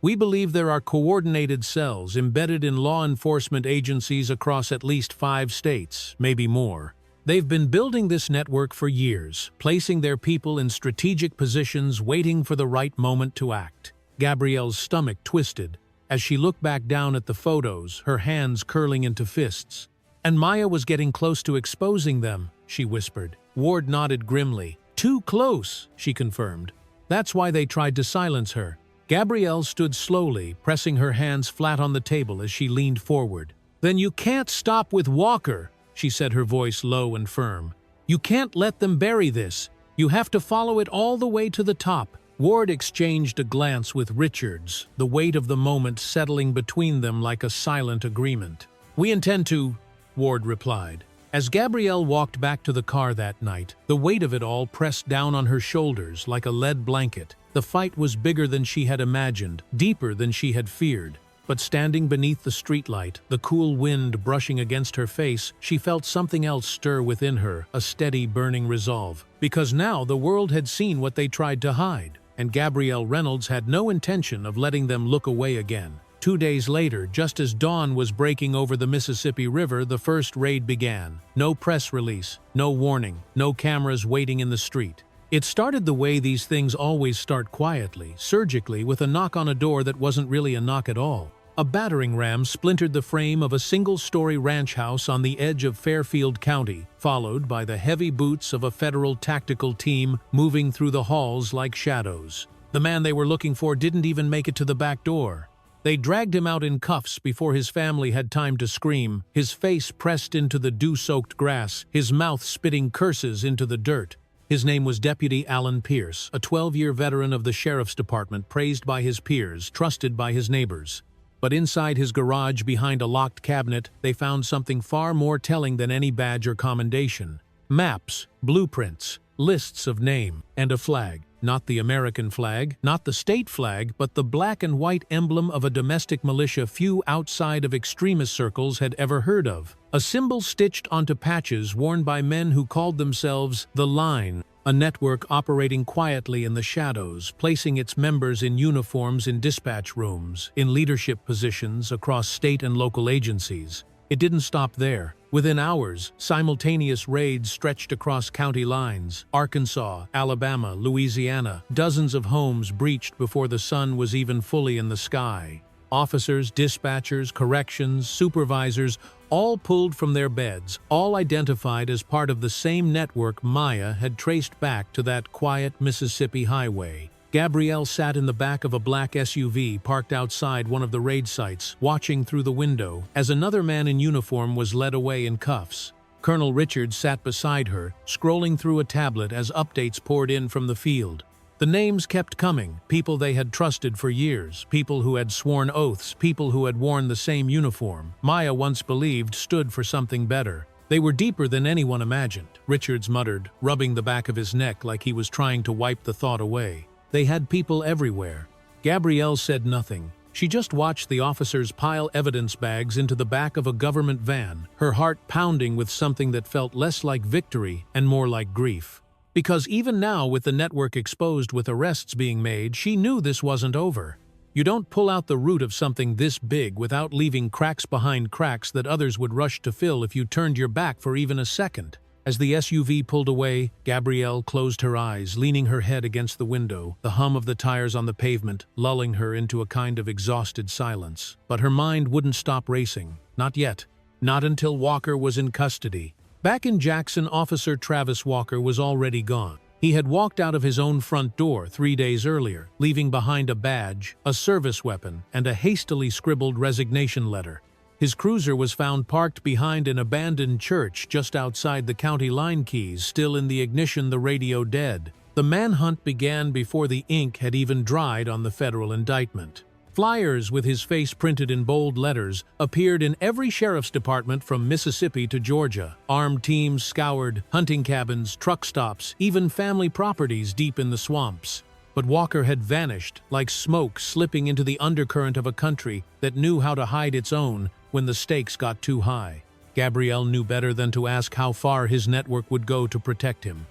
"We believe there are coordinated cells embedded in law enforcement agencies across at least 5 states, maybe more. They've been building this network for years, placing their people in strategic positions, waiting for the right moment to act." Gabrielle's stomach twisted as she looked back down at the photos, her hands curling into fists. "And Maya was getting close to exposing them," she whispered. Ward nodded grimly. "Too close," she confirmed. "That's why they tried to silence her." Gabrielle stood slowly, pressing her hands flat on the table as she leaned forward. "Then you can't stop with Walker," she said, her voice low and firm. "You can't let them bury this. You have to follow it all the way to the top." Ward exchanged a glance with Richards, the weight of the moment settling between them like a silent agreement. "We intend to," Ward replied. As Gabrielle walked back to the car that night, the weight of it all pressed down on her shoulders like a lead blanket. The fight was bigger than she had imagined, deeper than she had feared. But standing beneath the streetlight, the cool wind brushing against her face, she felt something else stir within her, a steady, burning resolve. Because now the world had seen what they tried to hide, and Gabrielle Reynolds had no intention of letting them look away again. 2 days later, just as dawn was breaking over the Mississippi River, the first raid began. No press release, no warning, no cameras waiting in the street. It started the way these things always start, quietly, surgically, with a knock on a door that wasn't really a knock at all. A battering ram splintered the frame of a single-story ranch house on the edge of Fairfield County, followed by the heavy boots of a federal tactical team moving through the halls like shadows. The man they were looking for didn't even make it to the back door. They dragged him out in cuffs before his family had time to scream, his face pressed into the dew-soaked grass, his mouth spitting curses into the dirt. His name was Deputy Alan Pierce, a 12-year veteran of the Sheriff's Department, praised by his peers, trusted by his neighbors. But inside his garage, behind a locked cabinet, they found something far more telling than any badge or commendation. Maps, blueprints, lists of names, and a flag. Not the American flag, not the state flag, but the black and white emblem of a domestic militia few outside of extremist circles had ever heard of. A symbol stitched onto patches worn by men who called themselves the Line, a network operating quietly in the shadows, placing its members in uniforms in dispatch rooms, in leadership positions across state and local agencies. It didn't stop there. Within hours, simultaneous raids stretched across county lines. Arkansas, Alabama, Louisiana, dozens of homes breached before the sun was even fully in the sky. Officers, dispatchers, corrections, supervisors, all pulled from their beds, all identified as part of the same network Maya had traced back to that quiet Mississippi highway. Gabrielle sat in the back of a black SUV parked outside one of the raid sites, watching through the window as another man in uniform was led away in cuffs. Colonel Richards sat beside her, scrolling through a tablet as updates poured in from the field. The names kept coming, people they had trusted for years, people who had sworn oaths, people who had worn the same uniform. Maya once believed stood for something better. They were deeper than anyone imagined, Richards muttered, rubbing the back of his neck like he was trying to wipe the thought away. They had people everywhere. Gabrielle said nothing. She just watched the officers pile evidence bags into the back of a government van, her heart pounding with something that felt less like victory and more like grief. Because even now, with the network exposed with arrests being made, she knew this wasn't over. You don't pull out the root of something this big without leaving cracks behind cracks that others would rush to fill if you turned your back for even a second. As the SUV pulled away, Gabrielle closed her eyes, leaning her head against the window, the hum of the tires on the pavement lulling her into a kind of exhausted silence. But her mind wouldn't stop racing. Not yet. Not until Walker was in custody. Back in Jackson, Officer Travis Walker was already gone. He had walked out of his own front door 3 days earlier, leaving behind a badge, a service weapon, and a hastily scribbled resignation letter. His cruiser was found parked behind an abandoned church just outside the county line, keys still in the ignition, the radio dead. The manhunt began before the ink had even dried on the federal indictment. Flyers with his face printed in bold letters appeared in every sheriff's department from Mississippi to Georgia. Armed teams scoured hunting cabins, truck stops, even family properties deep in the swamps. But Walker had vanished, like smoke slipping into the undercurrent of a country that knew how to hide its own when the stakes got too high. Gabrielle knew better than to ask how far his network would go to protect him.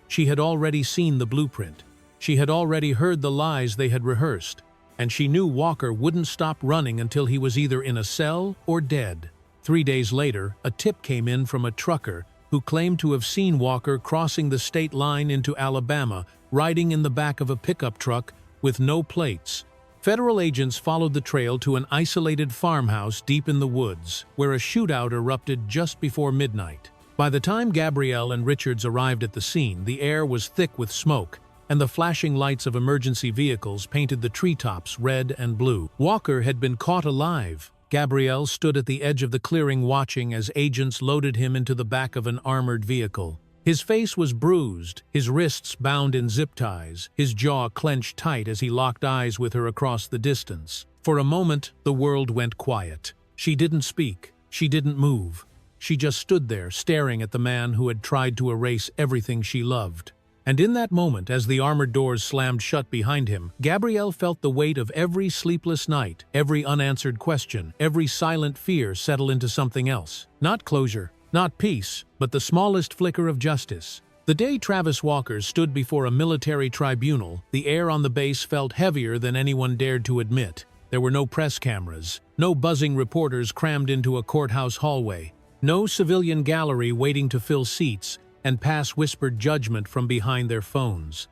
She had already seen the blueprint. She had already heard the lies they had rehearsed. And she knew Walker wouldn't stop running until he was either in a cell or dead. 3 days later, a tip came in from a trucker who claimed to have seen Walker crossing the state line into Alabama, riding in the back of a pickup truck with no plates. Federal agents followed the trail to an isolated farmhouse deep in the woods, where a shootout erupted just before midnight. By the time Gabrielle and Richards arrived at the scene, the air was thick with smoke, and the flashing lights of emergency vehicles painted the treetops red and blue. Walker had been caught alive. Gabrielle stood at the edge of the clearing watching as agents loaded him into the back of an armored vehicle. His face was bruised, his wrists bound in zip ties, his jaw clenched tight as he locked eyes with her across the distance. For a moment, the world went quiet. She didn't speak. She didn't move. She just stood there, staring at the man who had tried to erase everything she loved. And in that moment, as the armored doors slammed shut behind him, Gabrielle felt the weight of every sleepless night, every unanswered question, every silent fear settle into something else. Not closure, not peace, but the smallest flicker of justice. The day Travis Walker stood before a military tribunal, the air on the base felt heavier than anyone dared to admit. There were no press cameras, no buzzing reporters crammed into a courthouse hallway, no civilian gallery waiting to fill seats and pass whispered judgment from behind their phones.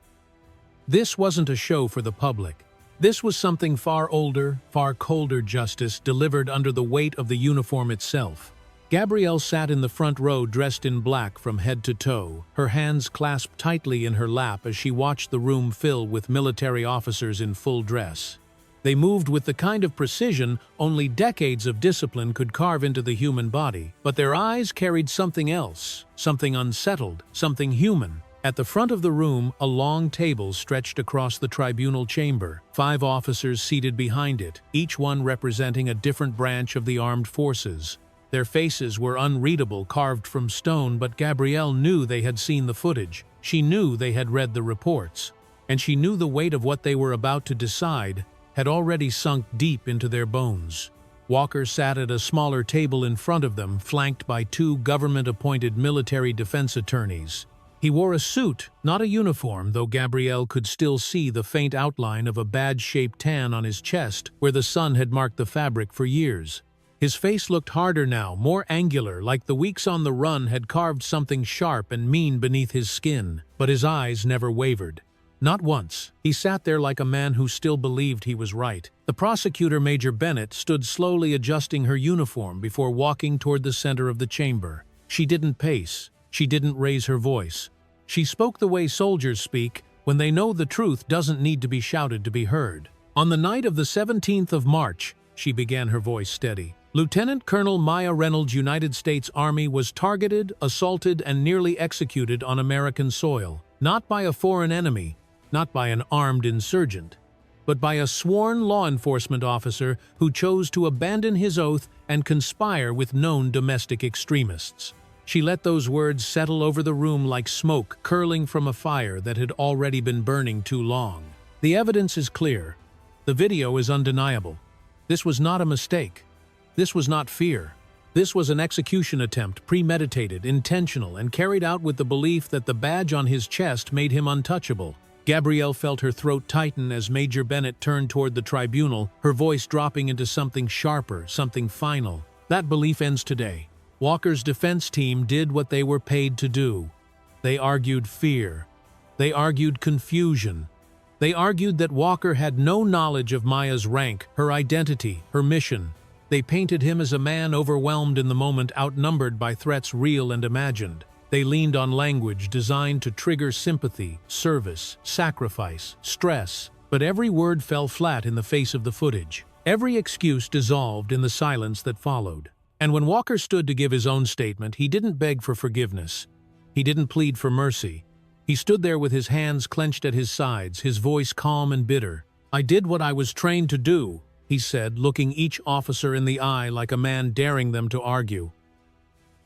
This wasn't a show for the public. This was something far older, far colder justice delivered under the weight of the uniform itself. Gabrielle sat in the front row dressed in black from head to toe, her hands clasped tightly in her lap as she watched the room fill with military officers in full dress. They moved with the kind of precision only decades of discipline could carve into the human body, but their eyes carried something else, something unsettled, something human. At the front of the room, a long table stretched across the tribunal chamber, 5 officers seated behind it, each one representing a different branch of the armed forces. Their faces were unreadable, carved from stone, but Gabrielle knew they had seen the footage. She knew they had read the reports. And she knew the weight of what they were about to decide had already sunk deep into their bones. Walker sat at a smaller table in front of them, flanked by 2 government-appointed military defense attorneys. He wore a suit, not a uniform, though Gabrielle could still see the faint outline of a badge-shaped tan on his chest where the sun had marked the fabric for years. His face looked harder now, more angular, like the weeks on the run had carved something sharp and mean beneath his skin, but his eyes never wavered. Not once. He sat there like a man who still believed he was right. The prosecutor, Major Bennett, stood slowly adjusting her uniform before walking toward the center of the chamber. She didn't pace. She didn't raise her voice. She spoke the way soldiers speak, when they know the truth doesn't need to be shouted to be heard. On the night of the 17th of March, she began, her voice steady, Lieutenant Colonel Maya Reynolds, United States Army, was targeted, assaulted, and nearly executed on American soil. Not by a foreign enemy, not by an armed insurgent, but by a sworn law enforcement officer who chose to abandon his oath and conspire with known domestic extremists. She let those words settle over the room like smoke curling from a fire that had already been burning too long. The evidence is clear. The video is undeniable. This was not a mistake. This was not fear. This was an execution attempt, premeditated, intentional, and carried out with the belief that the badge on his chest made him untouchable. Gabrielle felt her throat tighten as Major Bennett turned toward the tribunal, her voice dropping into something sharper, something final. That belief ends today. Walker's defense team did what they were paid to do. They argued fear. They argued confusion. They argued that Walker had no knowledge of Maya's rank, her identity, her mission. They painted him as a man overwhelmed in the moment, outnumbered by threats real and imagined. They leaned on language designed to trigger sympathy, service, sacrifice, stress. But every word fell flat in the face of the footage. Every excuse dissolved in the silence that followed. And when Walker stood to give his own statement, he didn't beg for forgiveness. He didn't plead for mercy. He stood there with his hands clenched at his sides, his voice calm and bitter. "I did what I was trained to do," he said, looking each officer in the eye like a man daring them to argue.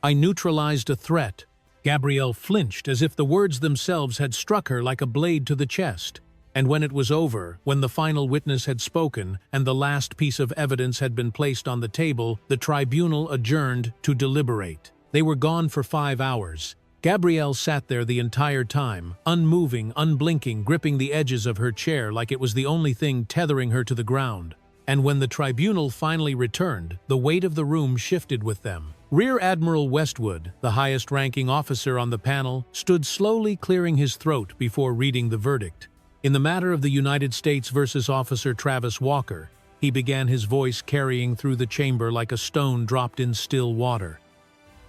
"I neutralized a threat." Gabrielle flinched as if the words themselves had struck her like a blade to the chest. And when it was over, when the final witness had spoken and the last piece of evidence had been placed on the table, the tribunal adjourned to deliberate. They were gone for 5 hours. Gabrielle sat there the entire time, unmoving, unblinking, gripping the edges of her chair like it was the only thing tethering her to the ground. And when the tribunal finally returned, the weight of the room shifted with them. Rear Admiral Westwood, the highest-ranking officer on the panel, stood slowly clearing his throat before reading the verdict. In the matter of the United States versus Officer Travis Walker, he began, his voice carrying through the chamber like a stone dropped in still water.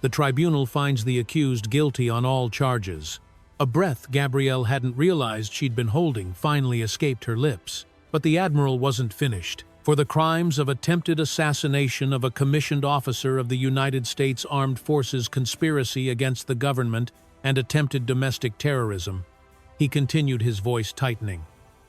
The tribunal finds the accused guilty on all charges. A breath Gabrielle hadn't realized she'd been holding finally escaped her lips. But the Admiral wasn't finished. For the crimes of attempted assassination of a commissioned officer of the United States Armed Forces, conspiracy against the government, and attempted domestic terrorism, he continued, his voice tightening.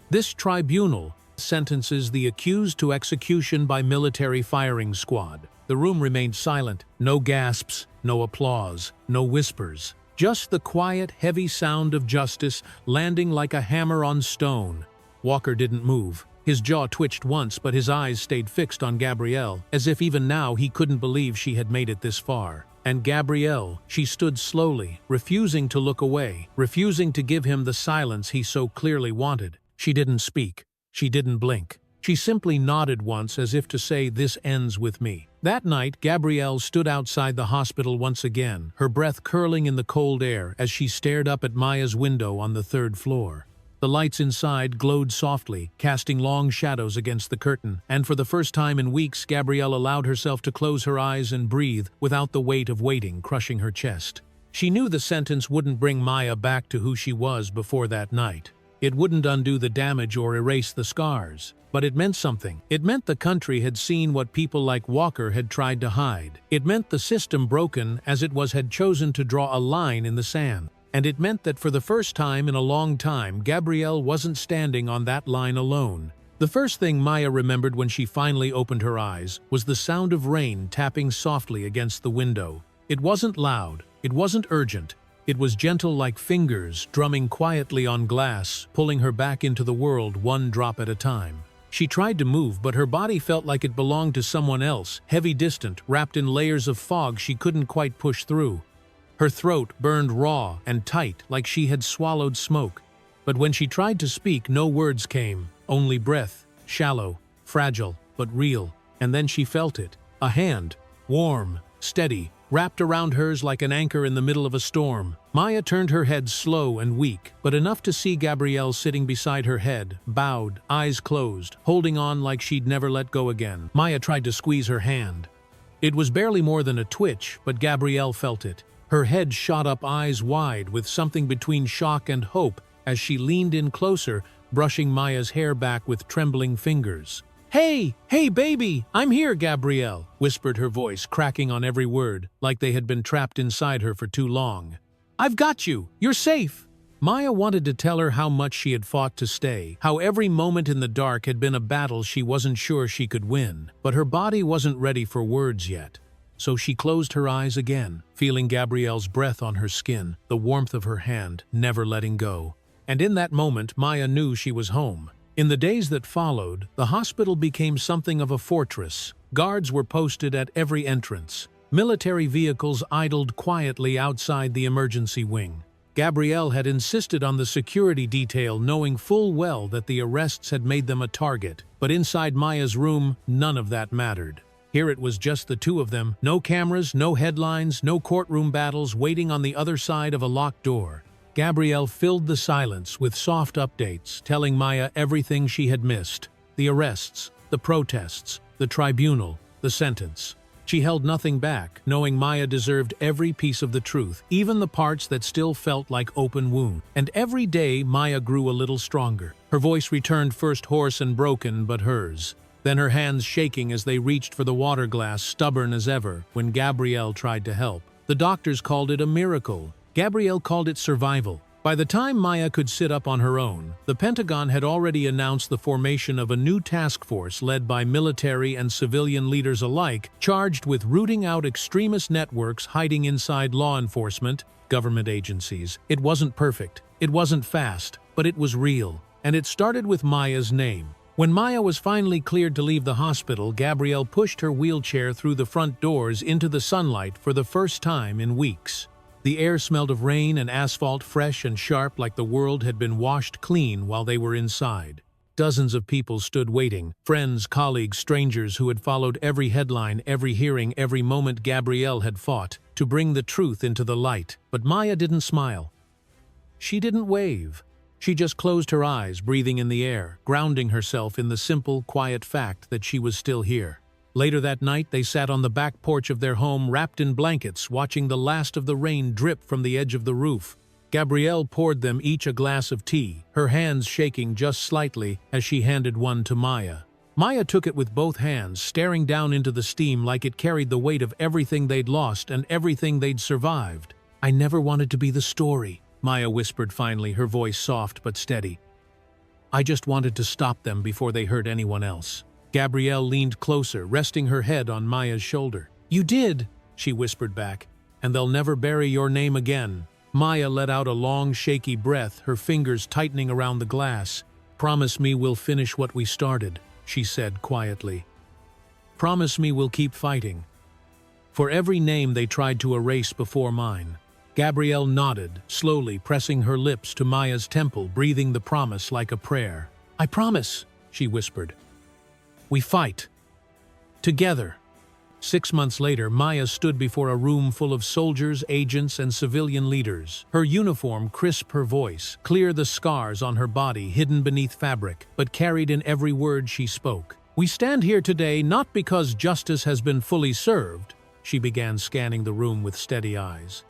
This tribunal sentences the accused to execution by military firing squad. The room remained silent. No gasps, no applause, no whispers. Just the quiet, heavy sound of justice landing like a hammer on stone. Walker didn't move. His jaw twitched once, but his eyes stayed fixed on Gabrielle, as if even now he couldn't believe she had made it this far. And Gabrielle, she stood slowly, refusing to look away, refusing to give him the silence he so clearly wanted. She didn't speak. She didn't blink. She simply nodded once as if to say, "This ends with me." That night, Gabrielle stood outside the hospital once again, her breath curling in the cold air as she stared up at Maya's window on the third floor. The lights inside glowed softly, casting long shadows against the curtain, and for the first time in weeks, Gabrielle allowed herself to close her eyes and breathe without the weight of waiting crushing her chest. She knew the sentence wouldn't bring Maya back to who she was before that night. It wouldn't undo the damage or erase the scars. But it meant something. It meant the country had seen what people like Walker had tried to hide. It meant the system, broken as it was, had chosen to draw a line in the sand. And it meant that for the first time in a long time, Gabrielle wasn't standing on that line alone. The first thing Maya remembered when she finally opened her eyes was the sound of rain tapping softly against the window. It wasn't loud. It wasn't urgent. It was gentle, like fingers drumming quietly on glass, pulling her back into the world one drop at a time. She tried to move, but her body felt like it belonged to someone else, heavy, distant, wrapped in layers of fog she couldn't quite push through. Her throat burned raw and tight, like she had swallowed smoke. But when she tried to speak, no words came, only breath, shallow, fragile, but real. And then she felt it. A hand, warm, steady, wrapped around hers like an anchor in the middle of a storm. Maya turned her head, slow and weak, but enough to see Gabrielle sitting beside her head, bowed, eyes closed, holding on like she'd never let go again. Maya tried to squeeze her hand. It was barely more than a twitch, but Gabrielle felt it. Her head shot up, eyes wide, with something between shock and hope as she leaned in closer, brushing Maya's hair back with trembling fingers. "Hey, hey baby, I'm here," Gabrielle whispered, her voice cracking on every word, like they had been trapped inside her for too long. "I've got you. You're safe." Maya wanted to tell her how much she had fought to stay, how every moment in the dark had been a battle she wasn't sure she could win, but her body wasn't ready for words yet. So she closed her eyes again, feeling Gabrielle's breath on her skin, the warmth of her hand, never letting go. And in that moment, Maya knew she was home. In the days that followed, the hospital became something of a fortress. Guards were posted at every entrance. Military vehicles idled quietly outside the emergency wing. Gabrielle had insisted on the security detail, knowing full well that the arrests had made them a target. But inside Maya's room, none of that mattered. Here it was just the two of them, no cameras, no headlines, no courtroom battles waiting on the other side of a locked door. Gabrielle filled the silence with soft updates, telling Maya everything she had missed. The arrests, the protests, the tribunal, the sentence. She held nothing back, knowing Maya deserved every piece of the truth, even the parts that still felt like open wounds. And every day, Maya grew a little stronger. Her voice returned, first hoarse and broken, but hers. Then her hands shaking as they reached for the water glass, stubborn as ever, when Gabrielle tried to help. The doctors called it a miracle. Gabrielle called it survival. By the time Maya could sit up on her own, the Pentagon had already announced the formation of a new task force led by military and civilian leaders alike, charged with rooting out extremist networks hiding inside law enforcement, government agencies. It wasn't perfect, it wasn't fast, but it was real. And it started with Maya's name. When Maya was finally cleared to leave the hospital, Gabrielle pushed her wheelchair through the front doors into the sunlight for the first time in weeks. The air smelled of rain and asphalt, fresh and sharp, like the world had been washed clean while they were inside. Dozens of people stood waiting, friends, colleagues, strangers who had followed every headline, every hearing, every moment Gabrielle had fought to bring the truth into the light. But Maya didn't smile. She didn't wave. She just closed her eyes, breathing in the air, grounding herself in the simple, quiet fact that she was still here. Later that night, they sat on the back porch of their home, wrapped in blankets, watching the last of the rain drip from the edge of the roof. Gabrielle poured them each a glass of tea, her hands shaking just slightly as she handed one to Maya. Maya took it with both hands, staring down into the steam like it carried the weight of everything they'd lost and everything they'd survived. "I never wanted to be the story," Maya whispered finally, her voice soft but steady. "I just wanted to stop them before they hurt anyone else." Gabrielle leaned closer, resting her head on Maya's shoulder. "You did," she whispered back, "and they'll never bury your name again." Maya let out a long, shaky breath, her fingers tightening around the glass. "Promise me we'll finish what we started," she said quietly. "Promise me we'll keep fighting. For every name they tried to erase before mine." Gabrielle nodded, slowly pressing her lips to Maya's temple, breathing the promise like a prayer. "I promise," she whispered. We fight. Together. 6 months later, Maya stood before a room full of soldiers, agents, and civilian leaders. Her uniform crisp, her voice clear, the scars on her body hidden beneath fabric, but carried in every word she spoke. We stand here today not because justice has been fully served, she began, scanning the room with steady eyes,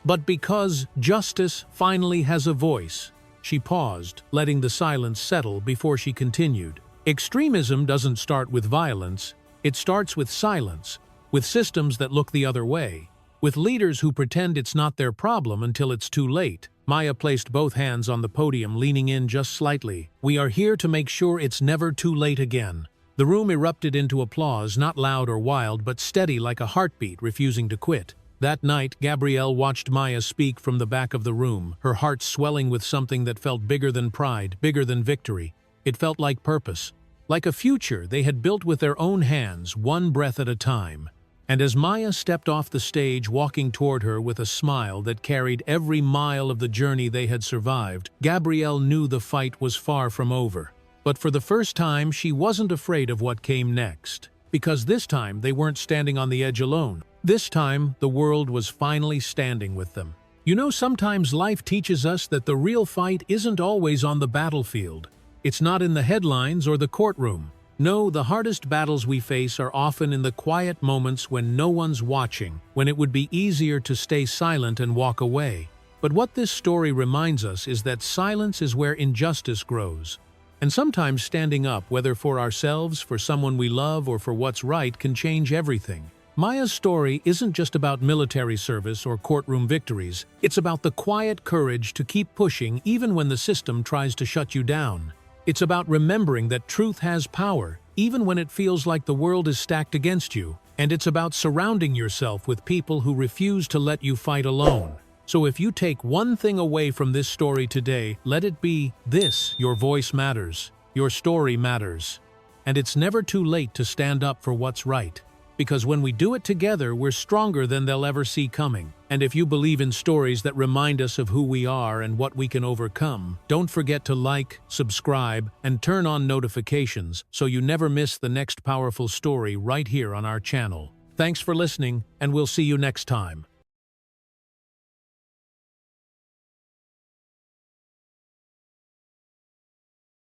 but because justice finally has a voice. She paused, letting the silence settle before she continued. Extremism doesn't start with violence. It starts with silence, with systems that look the other way, with leaders who pretend it's not their problem until it's too late. Maya placed both hands on the podium, leaning in just slightly. We are here to make sure it's never too late again. The room erupted into applause, not loud or wild, but steady like a heartbeat refusing to quit. That night, Gabrielle watched Maya speak from the back of the room, her heart swelling with something that felt bigger than pride, bigger than victory. It felt like purpose. Like a future they had built with their own hands, one breath at a time. And as Maya stepped off the stage, walking toward her with a smile that carried every mile of the journey they had survived, Gabrielle knew the fight was far from over. But for the first time, she wasn't afraid of what came next. Because this time, they weren't standing on the edge alone. This time, the world was finally standing with them. You know, sometimes life teaches us that the real fight isn't always on the battlefield. It's not in the headlines or the courtroom. No, the hardest battles we face are often in the quiet moments when no one's watching, when it would be easier to stay silent and walk away. But what this story reminds us is that silence is where injustice grows. And sometimes standing up, whether for ourselves, for someone we love, or for what's right, can change everything. Maya's story isn't just about military service or courtroom victories. It's about the quiet courage to keep pushing even when the system tries to shut you down. It's about remembering that truth has power, even when it feels like the world is stacked against you. And it's about surrounding yourself with people who refuse to let you fight alone. So if you take one thing away from this story today, let it be this: your voice matters, your story matters. And it's never too late to stand up for what's right. Because when we do it together, we're stronger than they'll ever see coming. And if you believe in stories that remind us of who we are and what we can overcome, don't forget to like, subscribe, and turn on notifications so you never miss the next powerful story right here on our channel. Thanks for listening, and we'll see you next time.